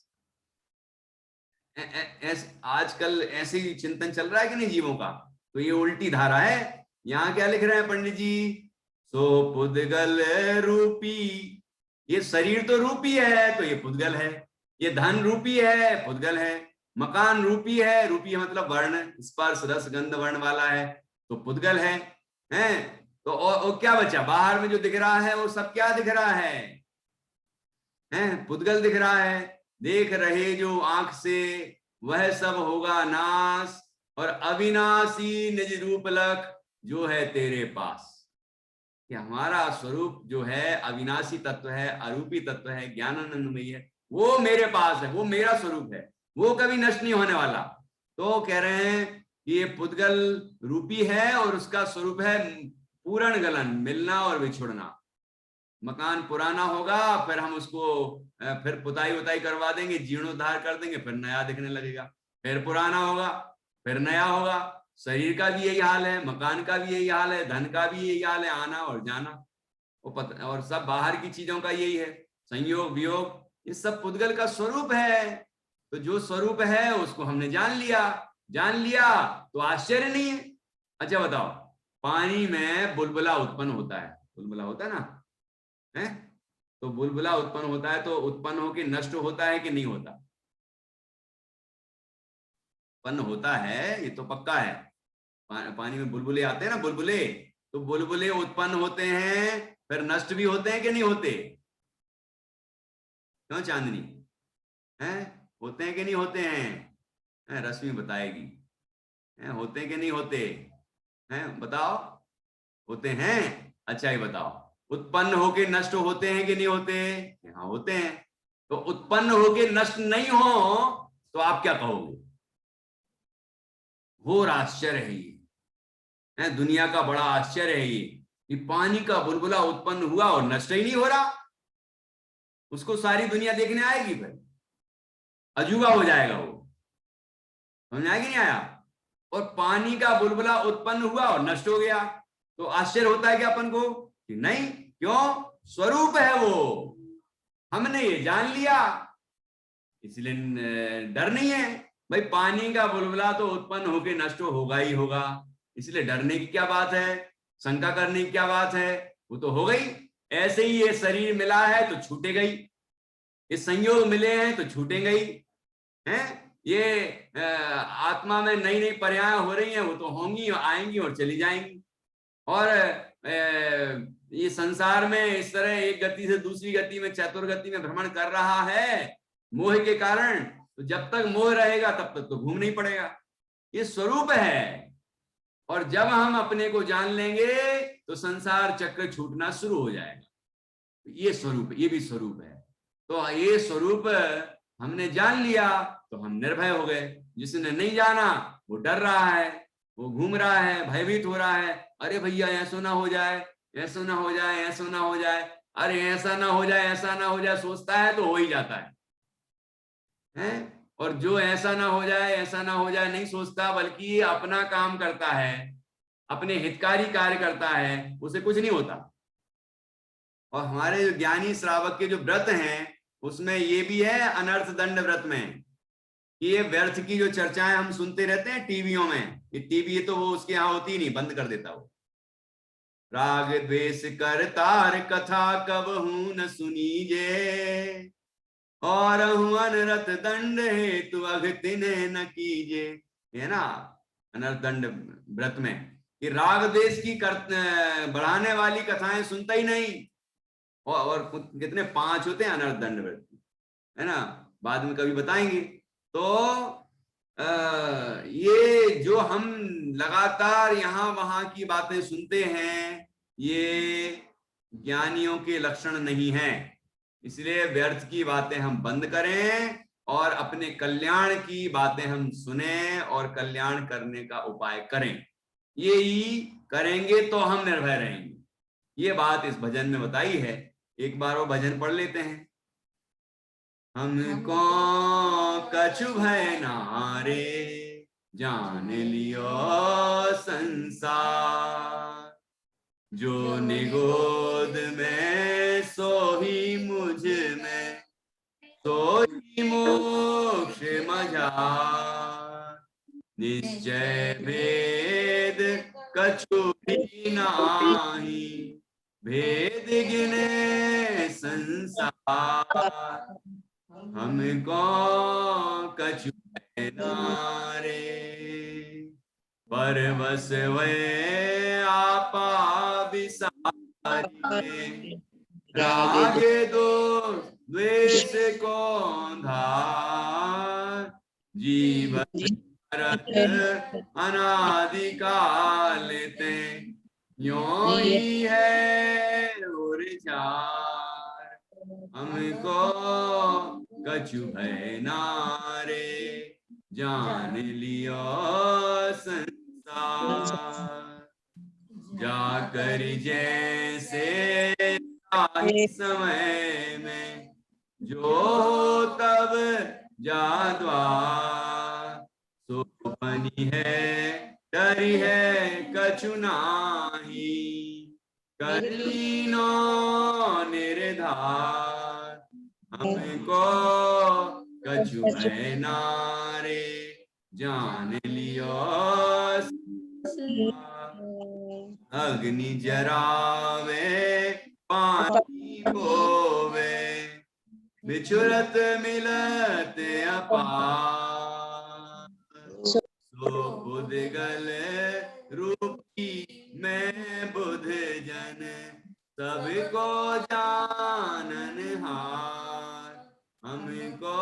आजकल ऐसे ही चिंतन चल रहा है कि नहीं जीवों का, तो ये उल्टी धारा है। यहाँ क्या लिख रहे हैं पंडित जी, सो पुद्गल रूपी, ये शरीर तो रूपी है तो ये पुद्गल है, ये धन रूपी है पुद्गल है, मकान रूपी है, रूपी है मतलब वर्ण स्पर्श रस गंध वर्ण वाला है, तो पुद्गल है। तो और क्या बचा, बाहर में जो दिख रहा है वो सब क्या दिख रहा है, पुद्गल दिख रहा है। देख रहे जो आंख से वह सब होगा नाश, और अविनाशी निज रूप लख जो है तेरे पास। कि हमारा स्वरूप जो है अविनाशी तत्व है, अरूपी तत्व है, ज्ञानानंदमयी है, वो मेरे पास है, वो मेरा स्वरूप है, वो कभी नष्ट नहीं होने वाला। तो कह रहे हैं कि ये पुद्गल रूपी है और उसका स्वरूप है पूर्ण गलन, मिलना और बिछुड़ना। मकान पुराना होगा, फिर हम उसको फिर पुताई उताई करवा देंगे, जीर्णोद्धार कर देंगे, फिर नया दिखने लगेगा, फिर पुराना होगा, फिर नया होगा। शरीर का भी यही हाल है, मकान का भी यही हाल है, धन का भी यही हाल है, आना और जाना, और सब बाहर की चीजों का यही है, संयोग वियोग, ये सब पुद्गल का स्वरूप है। तो जो स्वरूप है उसको हमने जान लिया तो आश्चर्य नहीं है। अच्छा बताओ, पानी में बुलबुला उत्पन्न होता है, बुलबुला होता है ना, है? तो बुलबुला उत्पन्न होता है तो उत्पन्न होकर नष्ट होता है कि नहीं होता? उत्पन्न होता है, ये तो पक्का है। पानी में बुलबुले आते हैं ना, बुलबुले, तो बुलबुले उत्पन्न होते हैं फिर नष्ट भी होते हैं कि नहीं होते? क्यों चांदनी, है? होते हैं कि नहीं होते हैं? रश्मि बताएगी, होते हैं कि नहीं होते हैं, बताओ। होते हैं, अच्छा ये बताओ, उत्पन्न होके नष्ट होते हैं कि नहीं होते? हाँ होते हैं। तो उत्पन्न होके नष्ट नहीं हो तो आप क्या कहोगे? घोर आश्चर्य है ये, है दुनिया का बड़ा आश्चर्य है ये कि पानी का बुलबुला उत्पन्न हुआ और नष्ट ही नहीं हो रहा। उसको सारी दुनिया देखने आएगी, फिर अजूबा हो जाएगा वो। समझ आया कि नहीं आया? और पानी का बुलबुला उत्पन्न हुआ और नष्ट हो गया, तो आश्चर्य होता है क्या अपन को? कि नहीं। क्यों? स्वरूप है वो, हमने ये जान लिया, इसलिए डर नहीं है। भाई पानी का बुलबुला तो उत्पन्न होके नष्ट होगा ही होगा, इसलिए डरने की क्या बात है, शंका करने की क्या बात है, वो तो हो गई। ऐसे ही ये शरीर मिला है तो छूटेगा ही, ये संयोग मिले हैं तो छूटेंगे ही, हैं ये आत्मा में नई नई पर्याय हो रही हैं, वो तो होंगी और आएंगी और चली जाएंगी। और ये संसार में इस तरह एक गति से दूसरी गति में चतुर्गति में भ्रमण कर रहा है मोह के कारण, तो जब तक मोह रहेगा तब तक तो घूमना ही पड़ेगा। ये स्वरूप है, और जब हम अपने को जान लेंगे तो संसार चक्र छूटना शुरू हो जाएगा। ये स्वरूप, ये भी स्वरूप है। तो ये स्वरूप हमने जान लिया तो हम निर्भय हो गए। जिसने नहीं जाना वो डर रहा है, वो घूम रहा है, भयभीत हो रहा है, अरे भैया ऐसा ना हो जाए, ऐसा ना हो जाए, ऐसा ना हो जाए, अरे ऐसा ना हो जाए, ऐसा ना हो जाए, सोचता है तो हो ही जाता है? और जो ऐसा ना हो जाए, ऐसा ना हो जाए नहीं सोचता, बल्कि अपना काम करता है, अपने हितकारी कार्य करता है, उसे कुछ नहीं होता। और हमारे जो ज्ञानी श्रावक के जो व्रत हैं उसमें ये भी है, अनर्थ दंड व्रत में, कि ये व्यर्थ की जो चर्चाएं हम सुनते रहते हैं टीवियों में, ये टीवी तो वो उसके यहाँ होती ही नहीं, बंद कर देता वो। राग द्वेष कर तार कथा कब हूं न सुनीजे, और अनर्थ दंड हेतु अघतिने न कीजे, है ना अनर्थ दंड व्रत में, कि राग द्वेष की बढ़ाने वाली कथाएं सुनता ही नहीं। और कितने 5 होते हैं अनर्थ दंड व्रत, है ना, बाद में कभी बताएंगे। तो ये जो हम लगातार यहाँ वहां की बातें सुनते हैं, ये ज्ञानियों के लक्षण नहीं है। इसलिए व्यर्थ की बातें हम बंद करें और अपने कल्याण की बातें हम सुने और कल्याण करने का उपाय करें। ये ही करेंगे तो हम निर्भय रहेंगे। ये बात इस भजन में बताई है। एक बार वो भजन पढ़ लेते हैं। हमको कछु भय नारे, जान लियो संसार, जो निगोद में सो ही मुझ में, सो ही मोक्ष मझार, निश्चय भेद कछु भी नाही, भेद गिने संसार, हमको कछु नारे, परवश वे आपा विसारिए, रागे दो द्वेष को धार, जीवन रथ अनादिकाल ते, यों ही है उर्चार, हमको कछु भय नारे, जान लियो संसार, जाकर जैसे समय में, जो तब जाद्वार, सो बनी है डरी है कछु नाही, कर लीनो निर्धार, हमको कछु भय नारे, जान लियो अग्नि जरावे पानी बोवे, बिछुरत मिलत अपार, सो बुद्धगल रूपी मैं बुध जन, सबको जानन हार, हमको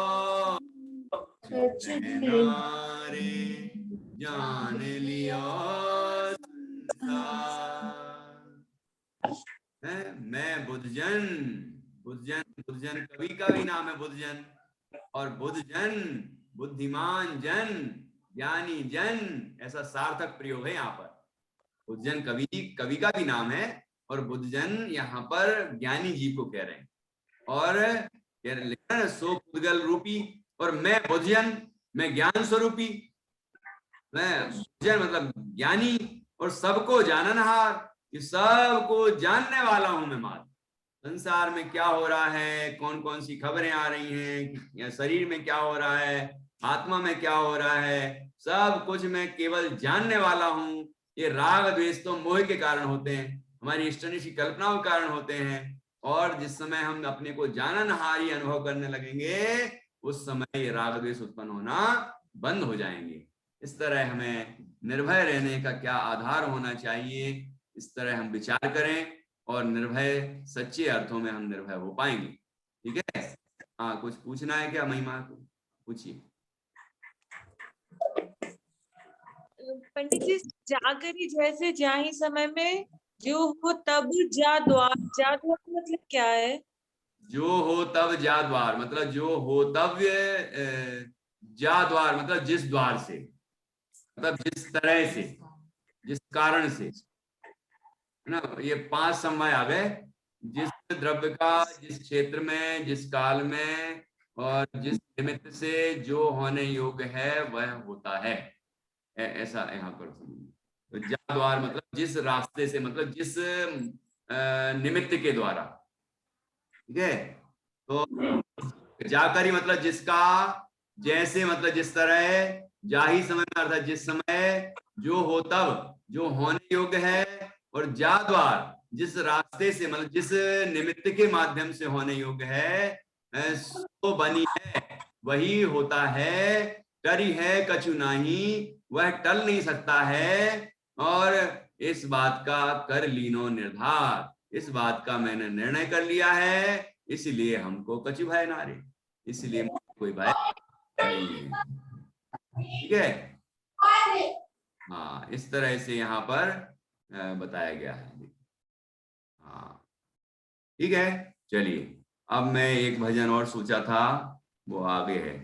नारे, जान लियो संसार, मैं बुद्धजन, बुद्धजन, बुद्धजन कवि का भी नाम है बुद्धजन। और बुद्धजन बुद्धिमान जन, ज्ञानी जन, ऐसा सार्थक प्रयोग है यहाँ पर। बुद्धजन कवि, कवि का भी नाम है, और बुद्धजन यहाँ पर ज्ञानी जी को कह रहे हैं। और लिखा है सो पुद्गल रूपी, और मैं बुद्धजन, मैं ज्ञान स्वरूपी, मैं बुद्धजन मतलब ज्ञानी, और सबको जाननहार, कि सबको जानने वाला हूं मैं मात्र। संसार में क्या हो रहा है, कौन कौन सी खबरें आ रही हैं, शरीर में क्या हो रहा है, आत्मा में क्या हो रहा है, सब कुछ मैं केवल जानने वाला हूं। ये राग द्वेष तो मोह के कारण होते हैं, हमारी इष्टनिष्ठ की कल्पनाओं के कारण होते हैं। और जिस समय हम अपने को जाननहारी अनुभव करने लगेंगे, उस समय ये राग द्वेष उत्पन्न होना बंद हो जाएंगे। इस तरह हमें निर्भय रहने का क्या आधार होना चाहिए, इस तरह हम विचार करें, और निर्भय, सच्चे अर्थों में हम निर्भय हो पाएंगे। ठीक है। हाँ, कुछ पूछना है क्या महिमा को? पूछिए। पंडित जी, जागरी जैसे जाही समय में जो हो तब जा द्वार, जा द्वार मतलब क्या है? जो हो तब जा द्वार मतलब जो हो तब जा द्वार मतलब जिस द्वार से, मतलब जिस तरह से, जिस कारण से, है ना। ये 5 समय आ गए, जिस द्रव्य का, जिस क्षेत्र में, जिस काल में, और जिस निमित्त से जो होने योग्य है वह होता है, ऐसा यहाँ पर समझिए। तो जा द्वार मतलब जिस रास्ते से, मतलब जिस निमित्त के द्वारा। ठीक है। तो जाकरी मतलब जिसका, जैसे मतलब जिस तरह, जाही समय में अर्थात जिस समय, जो हो तब जो होने योग्य है, और जा द्वार जिस रास्ते से मतलब जिस निमित्त के माध्यम से होने योग्य है, सो बनी है वही होता है। टरी है कछु नहीं, वह टल नहीं सकता है। और इस बात का कर लीनो निर्धार, इस बात का मैंने निर्णय कर लिया है, इसलिए हमको कछु भय ना रे, इसलिए कोई भय नहीं है। ठीक है। हाँ, इस तरह से यहाँ पर बताया गया है। हाँ, ठीक है। चलिए, अब मैं एक भजन और सोचा था, वो आगे है।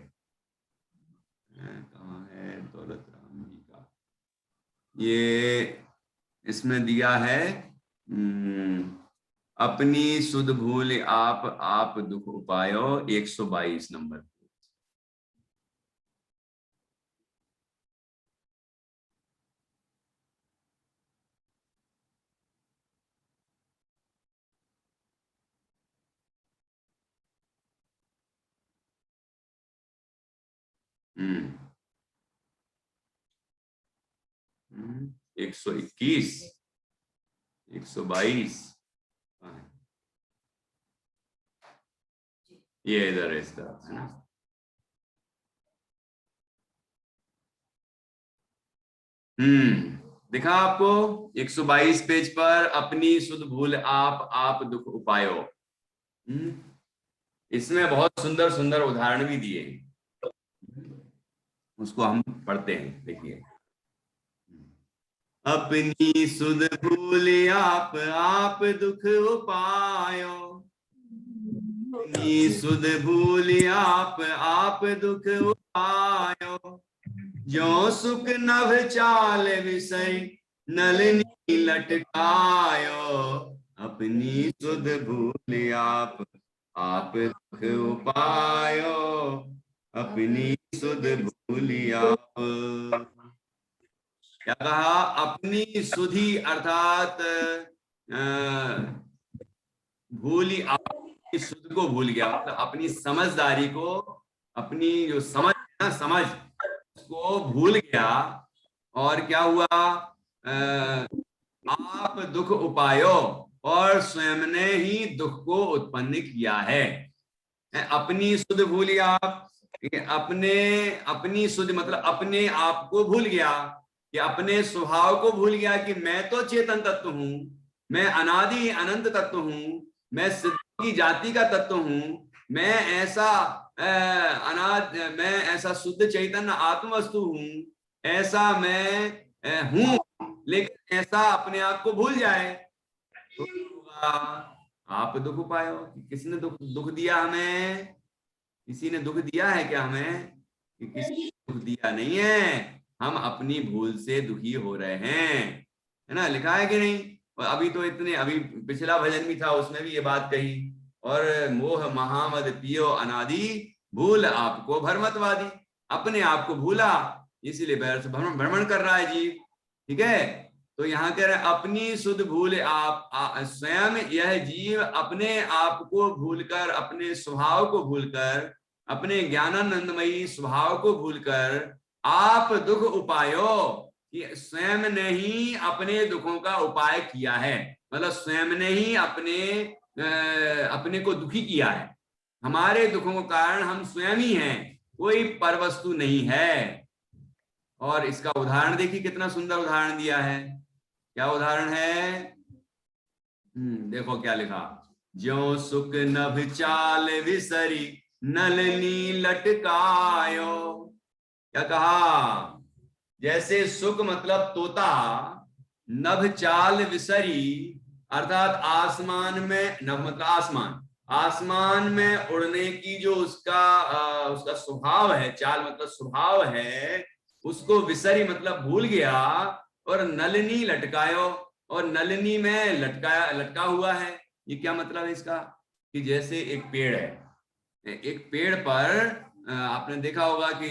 कहाँ है? दौलत राम जी का ये इसमें दिया है। अपनी सुध भूल आप दुख उपायो, 122 नंबर। हम्म 121, 122, ये इधर है, इसका है ना। दिखा आपको 122 पेज पर, अपनी सुध भूल आप दुख उपायो। इसमें बहुत सुंदर सुंदर उदाहरण भी दिए हैं, उसको हम पढ़ते हैं, देखिए। अपनी सुध भूल आप दुख उपायो, अपनी सुध भूल आप दुख उपायो, जो सुख नभ चाल विषय नलिनी लटकायो, अपनी सुध भूल आप दुख उपायो, अपनी सुध भूल आप। क्या कहा? अपनी सुधि अर्थात भूली, अपनी सुध को भूल गया, मतलब अपनी समझदारी को, अपनी जो समझ है ना, समझ को भूल गया। और क्या हुआ? आप दुख उपायो, और स्वयं ने ही दुख को उत्पन्न किया है। अपनी सुध भूल आप, अपने, अपनी सुध मतलब अपने आप को भूल गया, कि अपने स्वभाव को भूल गया, कि मैं तो चेतन तत्व हूं, मैं अनादि अनंत तत्व हूं, मैं सिद्ध की जाति का तत्व हूं, मैं ऐसा मैं ऐसा शुद्ध चैतन्य आत्मवस्तु हूं, ऐसा मैं हूं। लेकिन ऐसा अपने आप को भूल जाए तो होगा, आप दुख उपायो। किसने दुख दुख दिया हमें? किसी ने दुख दिया है क्या हमें? कि किसी ने दुख दिया नहीं है, हम अपनी भूल से दुखी हो रहे हैं, है ना, लिखा है कि नहीं? और अभी तो इतने, अभी पिछला भजन भी था उसमें भी ये बात कही, और मोह महामद पियो अनादि, भूल आपको भरमतवादी। अपने आप को भूला, इसीलिए बैर से भ्रमण कर रहा है जीव। ठीक है, तो यहाँ कह रहे हैं अपनी सुध भूल स्वयं यह जीव अपने आप को भूलकर, अपने स्वभाव को भूलकर, अपने ज्ञानानंदमयी स्वभाव को भूलकर आप दुख उपायो, कि स्वयं ने ही अपने दुखों का उपाय किया है, मतलब स्वयं ने ही अपने को दुखी किया है। हमारे दुखों के कारण हम स्वयं ही हैं, कोई परवस्तु नहीं है। और इसका उदाहरण देखिए, कितना सुंदर उदाहरण दिया है। क्या उदाहरण है? देखो क्या लिखा, ज्यों सुख नभ चाल विसरी नलनी लटकायो। क्या कहा? जैसे सुख मतलब तोता, नभ चाल विसरी अर्थात आसमान में, नभ मतलब आसमान, आसमान में उड़ने की जो उसका स्वभाव है, चाल मतलब स्वभाव है, उसको विसरी मतलब भूल गया, और नलिनी लटकायो, और नलिनी में लटका हुआ है। ये क्या मतलब है इसका? कि जैसे एक पेड़ है, एक पेड़ पर आपने देखा होगा कि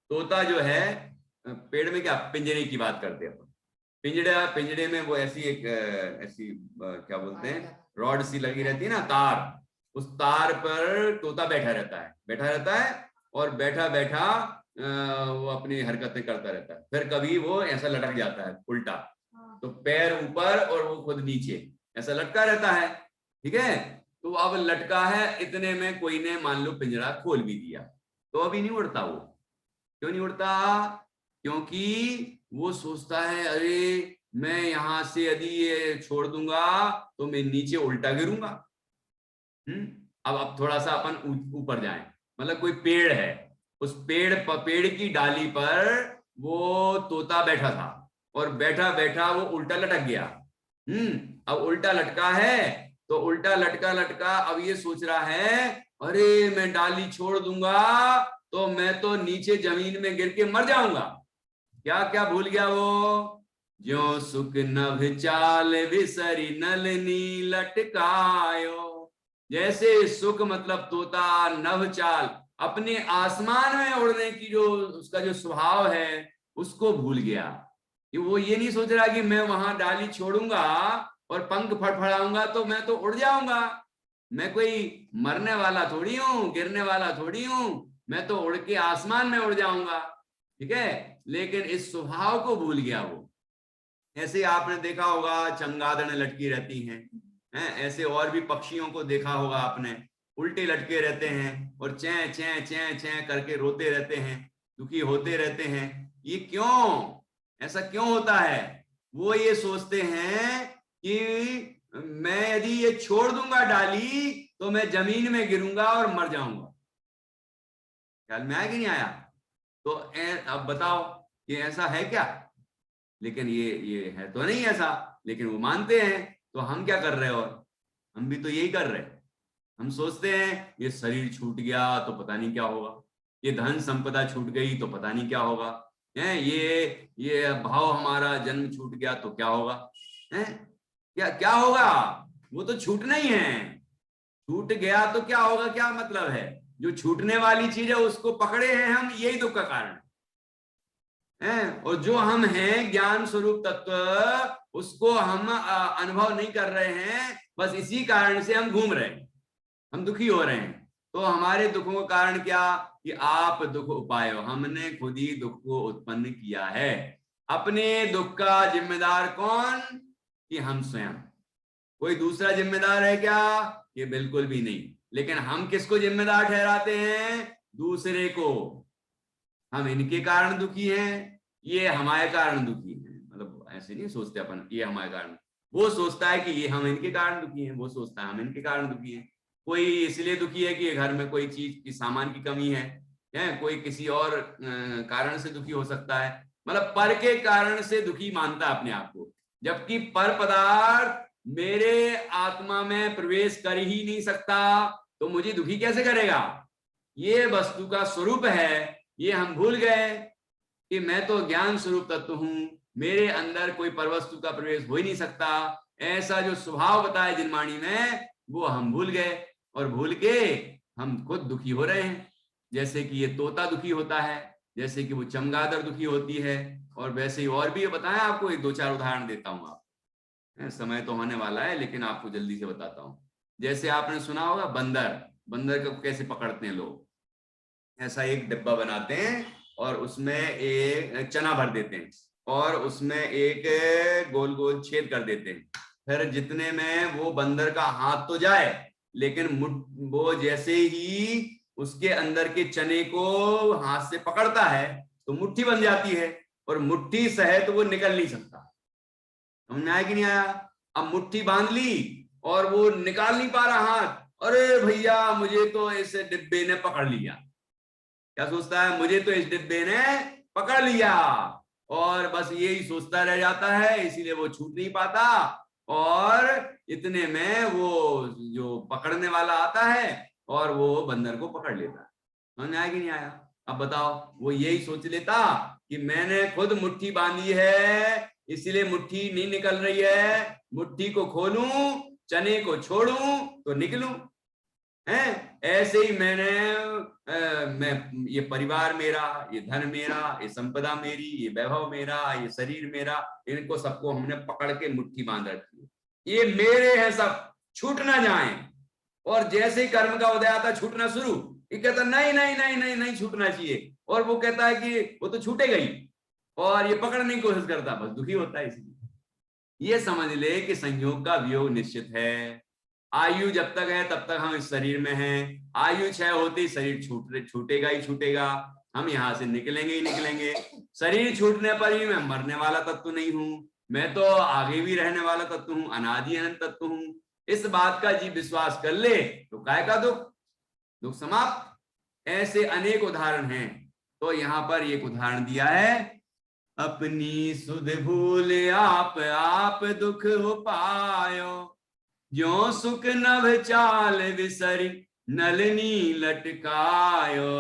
तोता जो है, पेड़ में क्या, पिंजरे की बात करते हैं, पिंजरे में वो ऐसी एक ऐसी क्या बोलते हैं, रॉड सी लगी रहती है ना, तार, उस तार पर तोता बैठा रहता है, और बैठा बैठा वो अपनी हरकतें करता रहता है। फिर कभी वो ऐसा लटक जाता है उल्टा, तो पैर ऊपर और वो खुद नीचे, ऐसा लटका रहता है। ठीक है, तो अब लटका है, इतने में कोई ने मान लो पिंजरा खोल भी दिया, तो अभी नहीं उड़ता वो। क्यों नहीं उड़ता? क्योंकि वो सोचता है, अरे मैं यहां से यदि ये छोड़ दूंगा तो मैं नीचे उल्टा गिरूंगा। अब थोड़ा सा अपन ऊपर जाएं, मतलब कोई पेड़ है, उस पेड़ की डाली पर वो तोता बैठा था, और बैठा बैठा वो उल्टा लटक गया। अब उल्टा लटका है, तो उल्टा लटका लटका अब ये सोच रहा है, अरे मैं डाली छोड़ दूंगा तो मैं तो नीचे जमीन में गिर के मर जाऊंगा। क्या क्या भूल गया वो? ज्यों सुख नभ चाल विसरी नलनी लटकायो। जैसे सुख मतलब तोता, नभ चाल अपने आसमान में उड़ने की जो उसका जो स्वभाव है उसको भूल गया। कि वो ये नहीं सोच रहा कि मैं वहां डाली छोड़ूंगा और पंख फड़फड़ाऊंगा तो मैं तो उड़ जाऊंगा, मैं कोई मरने वाला थोड़ी हूं, गिरने वाला थोड़ी हूं, मैं तो उड़ के आसमान में उड़ जाऊंगा। ठीक है, लेकिन इस स्वभाव को भूल गया वो। ऐसे आपने देखा होगा चमगादड़ लटकी रहती हैं, ऐसे और भी पक्षियों को देखा होगा आपने, उल्टे लटके रहते हैं और चैं चैं चैं चैं करके रोते रहते हैं, दुखी होते रहते हैं। ये क्यों, ऐसा क्यों होता है? वो ये सोचते हैं कि मैं यदि ये छोड़ दूंगा डाली तो मैं जमीन में गिरूंगा और मर जाऊंगा। ख्याल में आया कि नहीं आया? तो अब बताओ ये ऐसा है क्या? लेकिन ये है तो नहीं ऐसा, लेकिन वो मानते हैं। तो हम क्या कर रहे हैं? और हम भी तो यही कर रहे हैं। हम सोचते हैं ये शरीर छूट गया तो पता नहीं क्या होगा, ये धन संपदा छूट गई तो पता नहीं क्या होगा, है ये भाव हमारा जन्म छूट गया तो क्या होगा, है क्या क्या होगा? वो तो छूटना ही है। छूट गया तो क्या होगा, क्या मतलब है? जो छूटने वाली चीज है उसको पकड़े हैं हम, यही दुख का कारण है। और जो हम हैं ज्ञान स्वरूप तत्व, उसको हम अनुभव नहीं कर रहे हैं, बस इसी कारण से हम घूम रहे हैं, हम दुखी हो रहे हैं। तो हमारे दुखों का कारण क्या? कि आप दुख उपायो, हमने खुद ही दुख को उत्पन्न किया है। अपने दुख का जिम्मेदार कौन? कि हम स्वयं। कोई दूसरा जिम्मेदार है क्या? ये बिल्कुल भी नहीं। लेकिन हम किसको जिम्मेदार ठहराते हैं? दूसरे को। हम इनके कारण दुखी हैं, ये हमारे कारण दुखी हैं। मतलब ऐसे नहीं सोचते अपन ये हमारे कारण, वो सोचता है कि ये हम इनके कारण दुखी हैं, वो सोचता है हम इनके कारण दुखी हैं। कोई इसलिए दुखी है कि घर में कोई चीज की सामान की कमी है, कोई किसी और कारण से दुखी हो सकता है। मतलब पर के कारण से दुखी मानता है अपने आप को, जबकि पर पदार्थ मेरे आत्मा में प्रवेश कर ही नहीं सकता तो मुझे दुखी कैसे करेगा? ये वस्तु का स्वरूप है, ये हम भूल गए कि मैं तो ज्ञान स्वरूप तत्व हूं, मेरे अंदर कोई परवस्तु का प्रवेश हो ही नहीं सकता। ऐसा जो स्वभाव बताया जिनवाणी में वो हम भूल गए, और भूल के हम खुद दुखी हो रहे हैं। जैसे कि ये तोता दुखी होता है, जैसे कि वो चमगादड़ दुखी होती है, और वैसे ही और भी बताया आपको। एक दो चार उदाहरण देता हूं। आप समय तो होने वाला है लेकिन आपको जल्दी से बताता हूं। जैसे आपने सुना होगा बंदर, बंदर को कैसे पकड़ते हैं लोग। ऐसा एक डिब्बा बनाते हैं और उसमें एक चना भर देते हैं और उसमें एक गोल गोल छेद कर देते हैं। फिर जितने में वो बंदर का हाथ तो जाए, लेकिन वो जैसे ही उसके अंदर के चने को हाथ से पकड़ता है तो मुट्ठी बन जाती है, और मुट्ठी सहित वो निकल नहीं सकता। समझ में आया कि नहीं आया? अब मुट्ठी बांध ली और वो निकाल नहीं पा रहा हाथ। अरे भैया मुझे तो इस डिब्बे ने पकड़ लिया। क्या सोचता है? मुझे तो इस डिब्बे ने पकड़ लिया, और बस यही सोचता रह जाता है, इसीलिए वो छूट नहीं पाता। और इतने में वो जो पकड़ने वाला आता है और वो बंदर को पकड़ लेता है। समझ में आया कि नहीं आया? अब बताओ, वो यही सोच लेता कि मैंने खुद मुट्ठी बांधी है इसलिए मुट्ठी नहीं निकल रही है, मुट्ठी को खोलूं, चने को छोड़ूं तो निकलूं। हैं? ऐसे ही मैं ये परिवार मेरा, ये धन मेरा, ये संपदा मेरी, ये वैभव मेरा, ये शरीर मेरा, इनको सबको हमने पकड़ के मुट्ठी बांध रखी है। ये मेरे हैं सब, छूट ना जाएं। और जैसे ही कर्म का उदय आता छूटना शुरू, ये कहता नहीं नहीं नहीं नहीं नहीं छूटना चाहिए, और वो कहता है कि वो तो छूटेगा ही, और ये पकड़ने की कोशिश करता, बस दुखी होता है। इसलिए ये समझ ले कि संयोग का वियोग निश्चित है। आयु जब तक है तब तक हम इस शरीर में हैं, आयु क्षय होते ही शरीर छूटेगा ही छूटेगा, हम यहाँ से निकलेंगे ही निकलेंगे। शरीर छूटने पर भी मैं मरने वाला तत्व नहीं हूँ, मैं तो आगे भी रहने वाला तत्व हूँ, अनादि अनंत तत्व हूँ। इस बात का जीव विश्वास कर ले तो काय का दुख, दुख समाप्त। ऐसे अनेक उदाहरण हैं। तो यहाँ पर एक उदाहरण दिया है, अपनी सुध भूल आप दुख हो पायो, जो सुख नभ चाल विसरी नलनी लटकायो।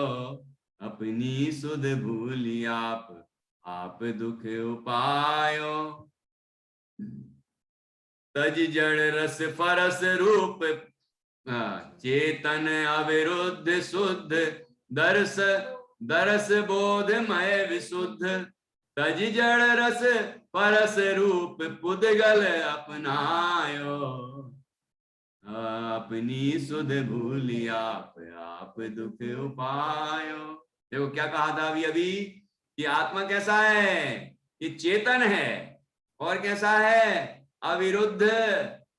अपनी सुध भूल आप दुख उपायो, तज जड़ रस फरस रूप चेतन अविरुद्ध शुद्ध, दर्श दरस बोधमय विशुद्ध। तज जड़ रस परस रूप पुद्गल अपनायो, अपनी सुध भूली आप दुख उपायो। देखो क्या कहा था अभी अभी कि आत्मा कैसा है? कि चेतन है, और कैसा है? अविरुद्ध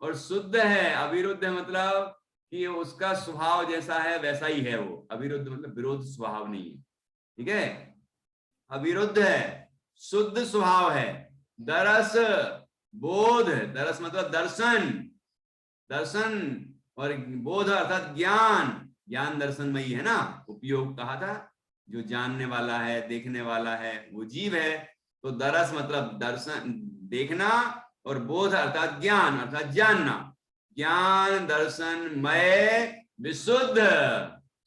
और शुद्ध है। अविरुद्ध मतलब कि उसका स्वभाव जैसा है वैसा ही है वो। अविरुद्ध मतलब विरोध स्वभाव नहीं है, ठीक है? अविरुद्ध है, शुद्ध स्वभाव है। दरस बोध, दरस मतलब दर्शन, दर्शन, और बोध अर्थात ज्ञान, ज्ञान दर्शनमयी है ना। उपयोग कहा था, जो जानने वाला है, देखने वाला है, वो जीव है। तो दरस मतलब दर्शन, देखना, और बोध अर्थात ज्ञान, अर्थात जानना। ज्ञान दर्शन मय विशुद्ध,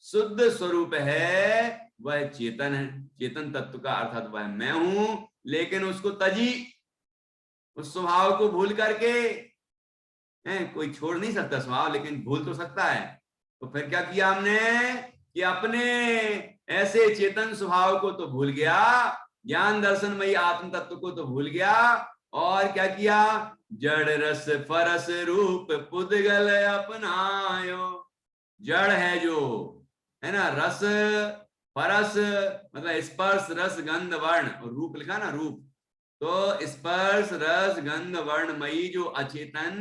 शुद्ध स्वरूप है वह चेतन है। चेतन तत्व का अर्थात वह मैं हूं, लेकिन उसको तजी, उस स्वभाव को भूल करके कोई छोड़ नहीं सकता स्वभाव, लेकिन भूल तो सकता है। तो फिर क्या किया हमने कि अपने ऐसे चेतन स्वभाव को तो भूल गया, ज्ञान दर्शनमयी आत्म तत्व को तो भूल गया, और क्या किया? जड़ रस फरस रूप पुद्गल अपनायो। जड़ है जो है ना, रस परस मतलब स्पर्श रस गंध वर्ण, और रूप लिखा ना, रूप। तो स्पर्श रस गंध वर्णमयी जो अचेतन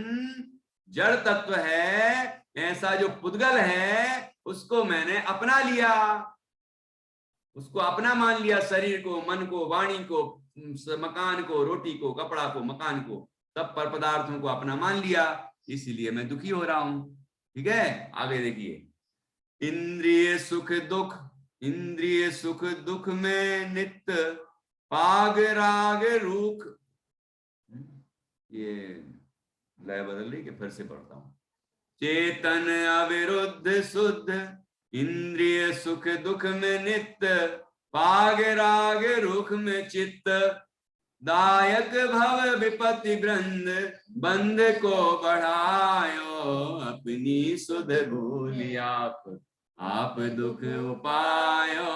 जड़ तत्व है, ऐसा जो पुद्गल है, उसको मैंने अपना लिया, उसको अपना मान लिया। शरीर को, मन को, वाणी को, मकान को, रोटी को, कपड़ा को, मकान को, सब पर पदार्थों को अपना मान लिया, इसीलिए मैं दुखी हो रहा हूं। ठीक है, आगे देखिए। इंद्रिय सुख दुख, इंद्रिय सुख दुख में नित्य पाग राग रूख। ये लय बदल रही कि फिर से पढ़ता हूँ। चेतन अविरुद्ध शुद्ध इंद्रिय सुख दुख में नित्य, पाग राग रुख में चित्त, दायक भव विपत्ति वृंद, बंध को बढ़ायो, अपनी सुध भूलि आप दुख उपायो,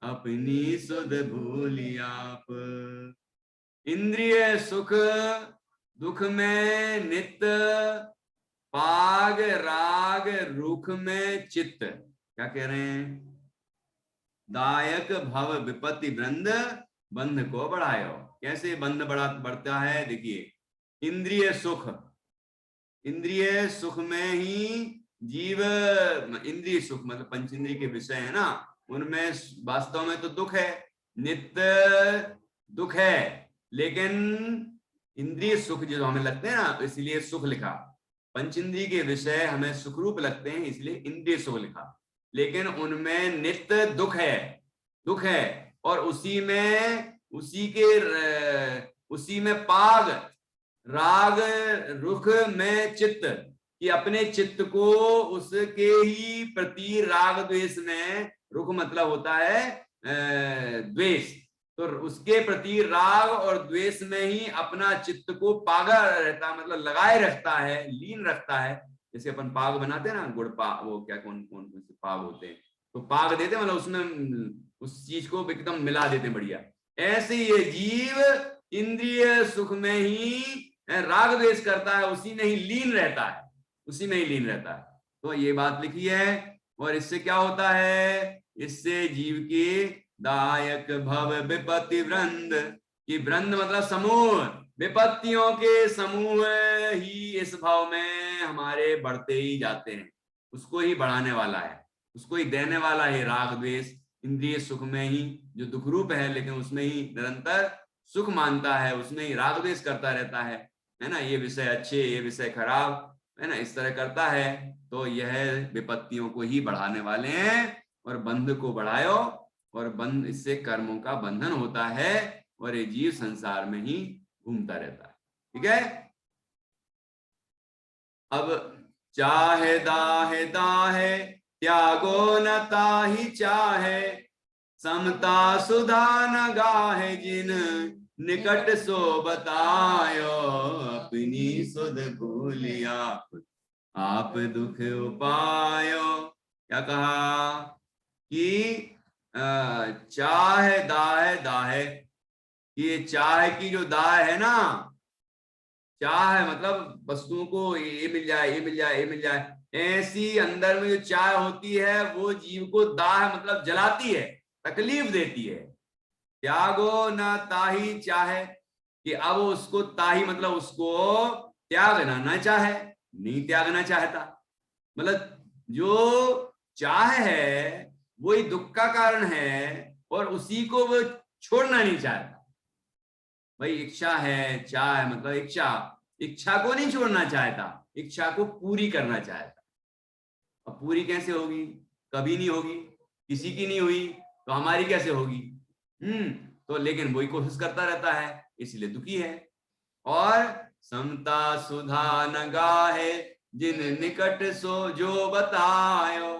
अपनी सुध भूलि आप। इंद्रिय सुख दुख में नित्य, पाग राग रुख में चित्त, क्या कह रहे हैं? दायक भव विपत्ति वृंद, बंध को बढ़ायो। कैसे बंध बढ़ता है? देखिए, इंद्रिय सुख, इंद्रिय सुख में ही जीव, इंद्रिय सुख मतलब पंच इंद्रिय के विषय है ना, उनमें वास्तव में तो दुख है, नित्य दुख है, लेकिन इंद्रिय सुख जो हमें लगते हैं ना, तो इसलिए सुख लिखा। पंच इंद्रिय के विषय हमें सुखरूप लगते हैं, इसलिए इंद्रिय सुख लिखा, लेकिन उनमें नित्य दुख है, दुख है। और उसी में पाग राग रुख में चित्त, कि अपने चित्त को उसके ही प्रति राग द्वेष में, रुख मतलब होता है द्वेष, तो उसके प्रति राग और द्वेष में ही अपना चित्त को पागा रहता, मतलब लगाए रखता है, लीन रखता है। जैसे अपन पाग बनाते हैं ना, गुड़ पाग, वो क्या कौन कौन से पाग होते हैं, तो पाग देते हैं, मतलब उसमें उस चीज को एकदम मिला देते हैं बढ़िया। ऐसे ये जीव इंद्रिय सुख में ही राग द्वेष करता है, उसी में ही लीन रहता है, उसी में ही लीन रहता है। तो ये बात लिखी है। और इससे क्या होता है? इससे जीव की दायक भव विपत्ति वृंद, की वृंद मतलब समूह, विपत्तियों के समूह ही इस भाव में हमारे बढ़ते ही जाते हैं। उसको ही बढ़ाने वाला है, उसको ही देने वाला है राग द्वेष। इंद्रिय सुख में ही जो दुख रूप है, लेकिन उसमें ही निरंतर सुख मानता है, उसमें ही राग द्वेष करता रहता है ना, ये विषय अच्छे, ये विषय खराब, है ना, इस तरह करता है। तो यह विपत्तियों को ही बढ़ाने वाले हैं, और बंध को बढ़ायो, और बंध, इससे कर्मों का बंधन होता है, और ये जीव संसार में ही घूमता रहता है। ठीक है। अब चाहे दाहे दाहे, त्यागो न ताहि चाहे, समता सुधा न गाहे, जिन निकट सो बतायो, अपनी सुध भूलि आप दुख उपायो। क्या कहा कि चाहे दाहे दाहे, ये चाह की जो दाह है ना, चाह मतलब वस्तुओं को ये मिल जाए, ये मिल जाए, ये मिल जाए, ऐसी अंदर में जो चाह होती है वो जीव को दाह मतलब जलाती है, तकलीफ देती है। त्यागो न ताही चाहे, कि अब उसको ताही मतलब उसको त्यागना ना चाहे, नहीं त्यागना चाहता, मतलब जो चाह है वही दुख का कारण है, और उसी को वो छोड़ना नहीं चाहता। भाई इच्छा है, चाह मतलब इच्छा, इच्छा को नहीं छोड़ना चाहता, इच्छा को पूरी करना चाहता। अब पूरी कैसे होगी? कभी नहीं होगी, किसी की नहीं हुई, तो हमारी कैसे होगी? तो लेकिन वही कोशिश करता रहता है, इसलिए दुखी है। और समता सुधा न गाहे, जिन निकट सो जो बतायो,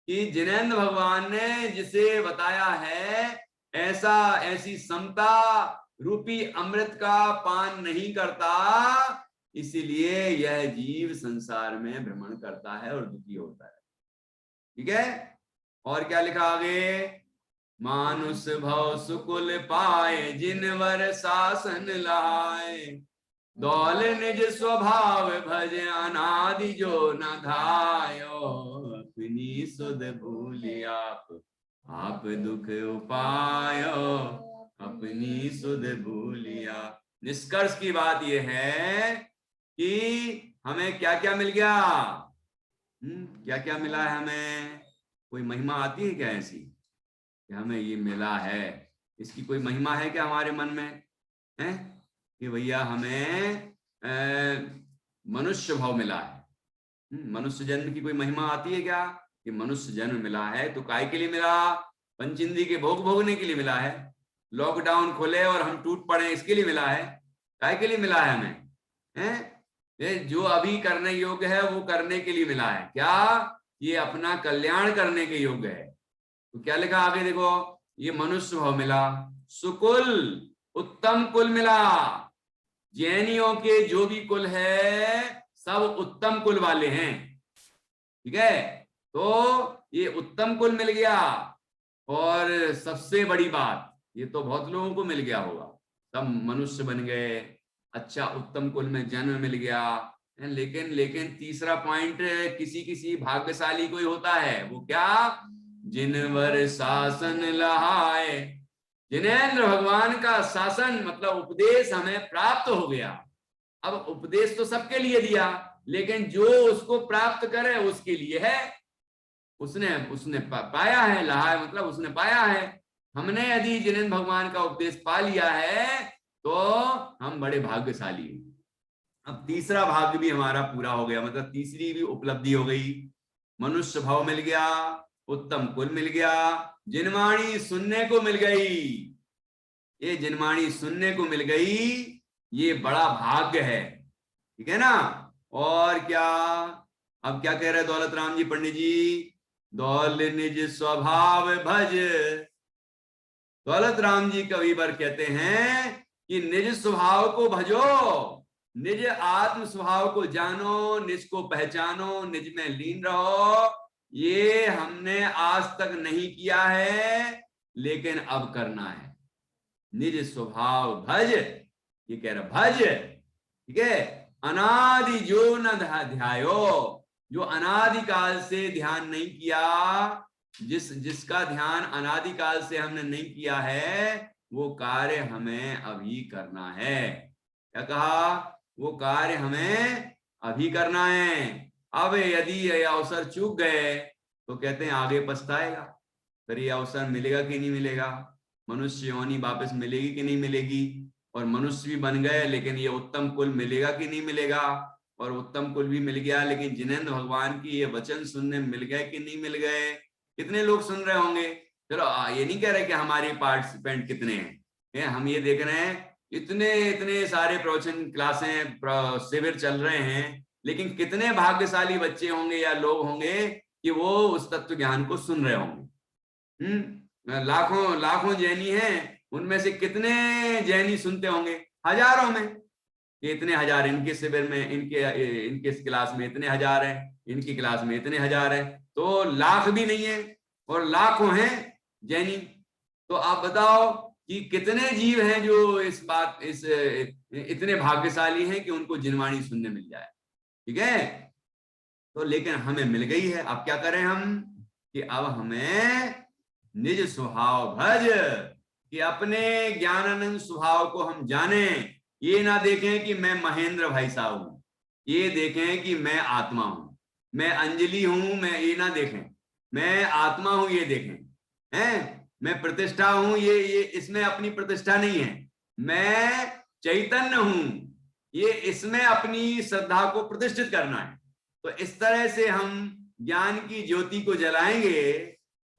कि जिनेंद्र भगवान ने जिसे बताया है, ऐसा ऐसी समता रूपी अमृत का पान नहीं करता, इसीलिए यह जीव संसार में भ्रमण करता है और दुखी होता है। ठीक है। और क्या लिखा आगे? मानुष भव सुकुल पाए, जिनवर शासन लाए, दौल निज स्वभाव भज, अनादि जो न धायो, अपनी सुध भूलि आप दुख उपायो, अपनी सुध भूलिया। निष्कर्ष की बात यह है कि हमें क्या क्या मिल गया, क्या क्या मिला है हमें? कोई महिमा आती है क्या ऐसी कि हमें ये मिला है? इसकी कोई महिमा है क्या हमारे मन में है कि भैया हमें मनुष्य भाव मिला है? मनुष्य जन्म की कोई महिमा आती है क्या कि मनुष्य जन्म मिला है? तो काय के लिए मिला? पंचेंद्रिय के भोग भोगने के लिए मिला है। लॉकडाउन खोले और हम टूट पड़े, इसके लिए मिला है। काय के लिए मिला है हमें? हैं? ये जो अभी करने योग्य है वो करने के लिए मिला है, क्या? ये अपना कल्याण करने के योग्य है। तो क्या लिखा आगे देखो, ये मनुष्य भाव मिला, सुकुल उत्तम कुल मिला। जैनियों के जो भी कुल है सब उत्तम कुल वाले हैं, ठीक है। तो ये उत्तम कुल मिल गया। और सबसे बड़ी बात, ये तो बहुत लोगों को मिल गया होगा, सब मनुष्य बन गए, अच्छा उत्तम कुल में जन्म मिल गया। लेकिन लेकिन तीसरा पॉइंट किसी किसी भाग्यशाली को ही होता है, वो क्या? जिनवर शासन लहाए, जिनेंद्र भगवान का शासन मतलब उपदेश हमें प्राप्त हो गया। अब उपदेश तो सबके लिए दिया, लेकिन जो उसको प्राप्त करे उसके लिए है, उसने उसने पाया है, लहा मतलब उसने पाया है। हमने यदि जिनेंद्र भगवान का उपदेश पा लिया है तो हम बड़े भाग्यशाली हैं। अब तीसरा भाग्य भी हमारा पूरा हो गया, मतलब तीसरी भी उपलब्धि हो गई। मनुष्य भाव मिल गया, उत्तम कुल मिल गया, जिनवाणी सुनने को मिल गई। ये जिनवाणी सुनने को मिल गई, ये बड़ा भाग्य है, ठीक है ना। और क्या, अब क्या कह रहे हैं दौलत राम जी पंडित जी? दौल निज स्वभाव भज। दौलत राम जी कवि बर कहते हैं कि निज स्वभाव को भजो, निज आत्म स्वभाव को जानो, निज को पहचानो, निज में लीन रहो। ये हमने आज तक नहीं किया है, लेकिन अब करना है। निज स्वभाव भज, ये कह रहा भज, ठीक है। अनादि जो न ध्यायो, जो अनादिकाल से ध्यान नहीं किया, जिसका ध्यान अनादिकाल से हमने नहीं किया है, वो कार्य हमें अभी करना है। क्या कहा? वो कार्य हमें अभी करना है। अब यदि ये अवसर चूक गए तो कहते हैं आगे पछताएगा, फिर ये अवसर मिलेगा कि नहीं मिलेगा, मनुष्य योनि वापस मिलेगी कि नहीं मिलेगी। और मनुष्य भी बन गए, लेकिन ये उत्तम कुल मिलेगा कि नहीं मिलेगा। और उत्तम कुल भी मिल गया, लेकिन जिनेंद्र भगवान की ये वचन सुनने मिल गए कि नहीं मिल गए। कितने लोग सुन रहे होंगे? चलो ये नहीं कह रहे कि हमारे पार्टिसिपेंट कितने हैं, हम ये देख रहे हैं इतने इतने सारे प्रवचन क्लासें शिविर चल रहे हैं, लेकिन कितने भाग्यशाली बच्चे होंगे या लोग होंगे कि वो उस तत्व ज्ञान को सुन रहे होंगे। लाखों लाखों जैनी हैं, उनमें से कितने जैनी सुनते होंगे? हजारों में। ये इतने हजार इनके शिविर में, इनके क्लास में इतने हजार हैं, इनकी क्लास में इतने हजार हैं, तो लाख भी नहीं है और लाखों हैं जैनी। तो आप बताओ कि कितने जीव हैं जो इस इतने भाग्यशाली हैं कि उनको जिनवाणी सुनने मिल जाए, ठीक है। तो लेकिन हमें मिल गई है, अब क्या करें हम कि अब हमें निज स्वभाव भज, कि अपने ज्ञानानंद स्वभाव को हम जाने। ये ना देखें कि मैं महेंद्र भाई साहब हूं, ये देखें कि मैं आत्मा हूं, मैं अंजलि हूं, मैं ये ना देखें मैं आत्मा हूं, ये देखें हैं। मैं प्रतिष्ठा हूं, ये इसमें अपनी प्रतिष्ठा नहीं है। मैं चैतन्य हूं, ये इसमें अपनी श्रद्धा को प्रतिष्ठित करना है। तो इस तरह से हम ज्ञान की ज्योति को जलाएंगे,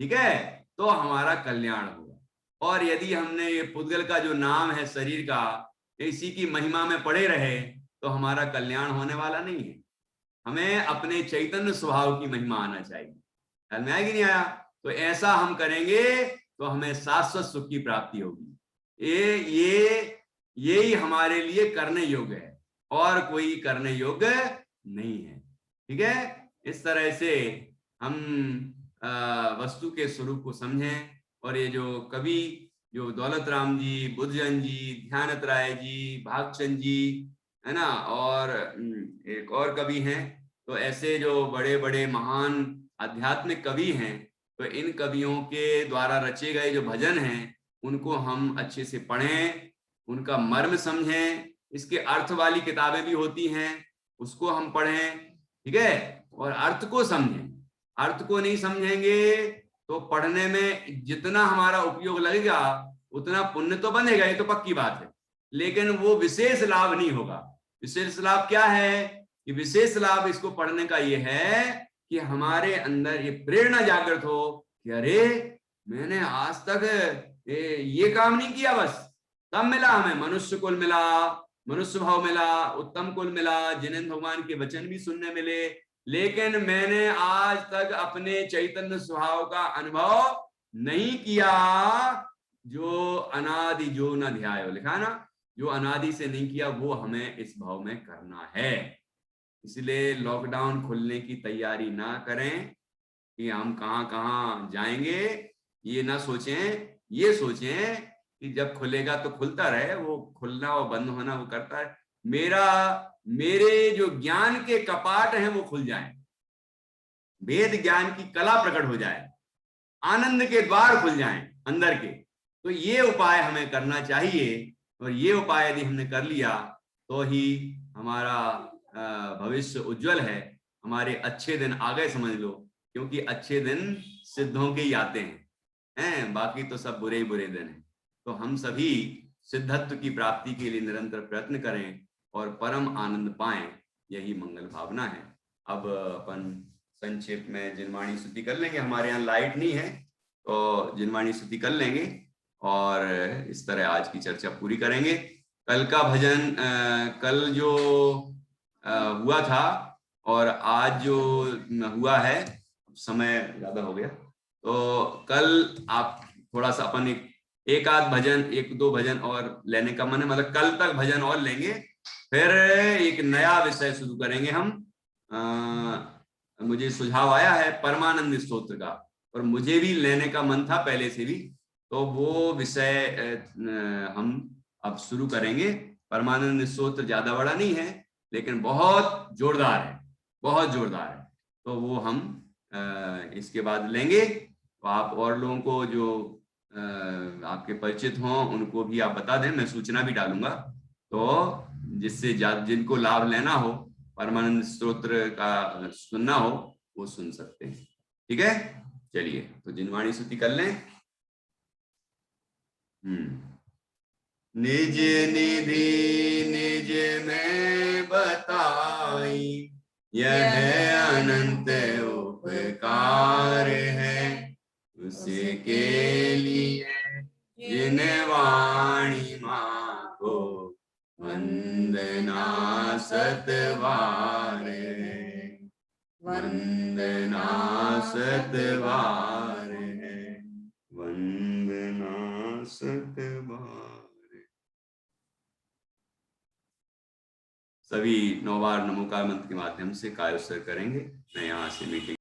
ठीक है, तो हमारा कल्याण होगा। और यदि हमने ये पुद्गल का जो नाम है शरीर का, इसी की महिमा में पड़े रहे, तो हमारा कल्याण होने वाला नहीं है। हमें अपने चैतन्य स्वभाव की महिमा आना चाहिए। ख्याल में आया कि नहीं आया? तो ऐसा हम करेंगे तो हमें शाश्वत सुख की प्राप्ति होगी। ये ही हमारे लिए करने योग्य है, और कोई करने योग्य नहीं है, ठीक है। इस तरह से हम वस्तु के स्वरूप को समझें। और ये जो कवि, जो दौलत राम जी, बुद्धजन जी, ध्यानत राय जी, भागचंद जी, है ना, और एक और कवि हैं, तो ऐसे जो बड़े बड़े महान आध्यात्मिक कवि हैं, तो इन कवियों के द्वारा रचे गए जो भजन हैं उनको हम अच्छे से पढ़ें, उनका मर्म समझें। इसके अर्थ वाली किताबें भी होती हैं, उसको हम पढ़ें, ठीक है, और अर्थ को समझें। अर्थ को नहीं समझेंगे तो पढ़ने में जितना हमारा उपयोग लगेगा उतना पुण्य तो बनेगा, ये तो पक्की बात है, लेकिन वो विशेष लाभ नहीं होगा। विशेष लाभ क्या है? कि विशेष लाभ इसको पढ़ने का ये है कि हमारे अंदर ये प्रेरणा जागृत हो कि अरे मैंने आज तक ये काम नहीं किया, बस तब मिला हमें मनुष्य कुल मिला, मनुष्य भाव मिला, उत्तम कुल मिला, जिनेन्द्र भगवान के वचन भी सुनने मिले, लेकिन मैंने आज तक अपने चैतन्य स्वभाव का अनुभव नहीं किया। जो अनादि जो न ध्यायो, लिखा ना, जो अनादि से नहीं किया वो हमें इस भाव में करना है। इसलिए लॉकडाउन खुलने की तैयारी ना करें कि हम कहां कहां जाएंगे, ये ना सोचें। ये सोचें कि जब खुलेगा तो खुलता रहे, वो खुलना और बंद होना वो करता है। मेरे जो ज्ञान के कपाट हैं वो खुल जाएं, वेद ज्ञान की कला प्रकट हो जाए, आनंद के द्वार खुल जाएं अंदर के। तो ये उपाय हमें करना चाहिए, और ये उपाय यदि हमने कर लिया तो ही हमारा भविष्य उज्जवल है। हमारे अच्छे दिन आ गए समझ लो, क्योंकि अच्छे दिन सिद्धों के ही आते हैं, बाकी तो सब बुरे ही बुरे दिन हैं। तो हम सभी सिद्धत्व की प्राप्ति के लिए निरंतर प्रयत्न करें और परम आनंद पाएं, यही मंगल भावना है। अब अपन संक्षेप में जिनवाणी स्तुति कर लेंगे। हमारे यहाँ लाइट नहीं है तो जिनवाणी स्तुति कर लेंगे और इस तरह आज की चर्चा पूरी करेंगे। कल का भजन कल जो हुआ था और आज जो हुआ है, समय ज्यादा हो गया, तो कल आप थोड़ा सा अपन एक आध भजन, एक दो भजन और लेने का मन है, मतलब कल तक भजन और लेंगे, फिर एक नया विषय शुरू करेंगे हम। मुझे सुझाव आया है परमानंद स्तोत्र का, और मुझे भी लेने का मन था पहले से भी, तो वो विषय हम अब शुरू करेंगे। परमानंद स्तोत्र ज्यादा बड़ा नहीं है लेकिन बहुत जोरदार है, बहुत जोरदार है। तो वो हम इसके बाद लेंगे। तो आप और लोगों को जो आपके परिचित हों उनको भी आप बता दें, मैं सूचना भी डालूंगा, तो जिससे जिनको लाभ लेना हो, परमानंद स्तोत्र का सुनना हो, वो सुन सकते हैं। ठीक है, चलिए तो जिनवाणी स्तुति कर लें। निज निधि निज में बताई, यह अनंत उपकार है, उसके लिए जिन वाणी माँ को वंदना सतवार है, वंदना सतवार है, वंदना सतवार। सभी 9 बार नमोकार मंत्र के माध्यम से काय उत्सर्ग करेंगे। मैं यहाँ से मीटिंग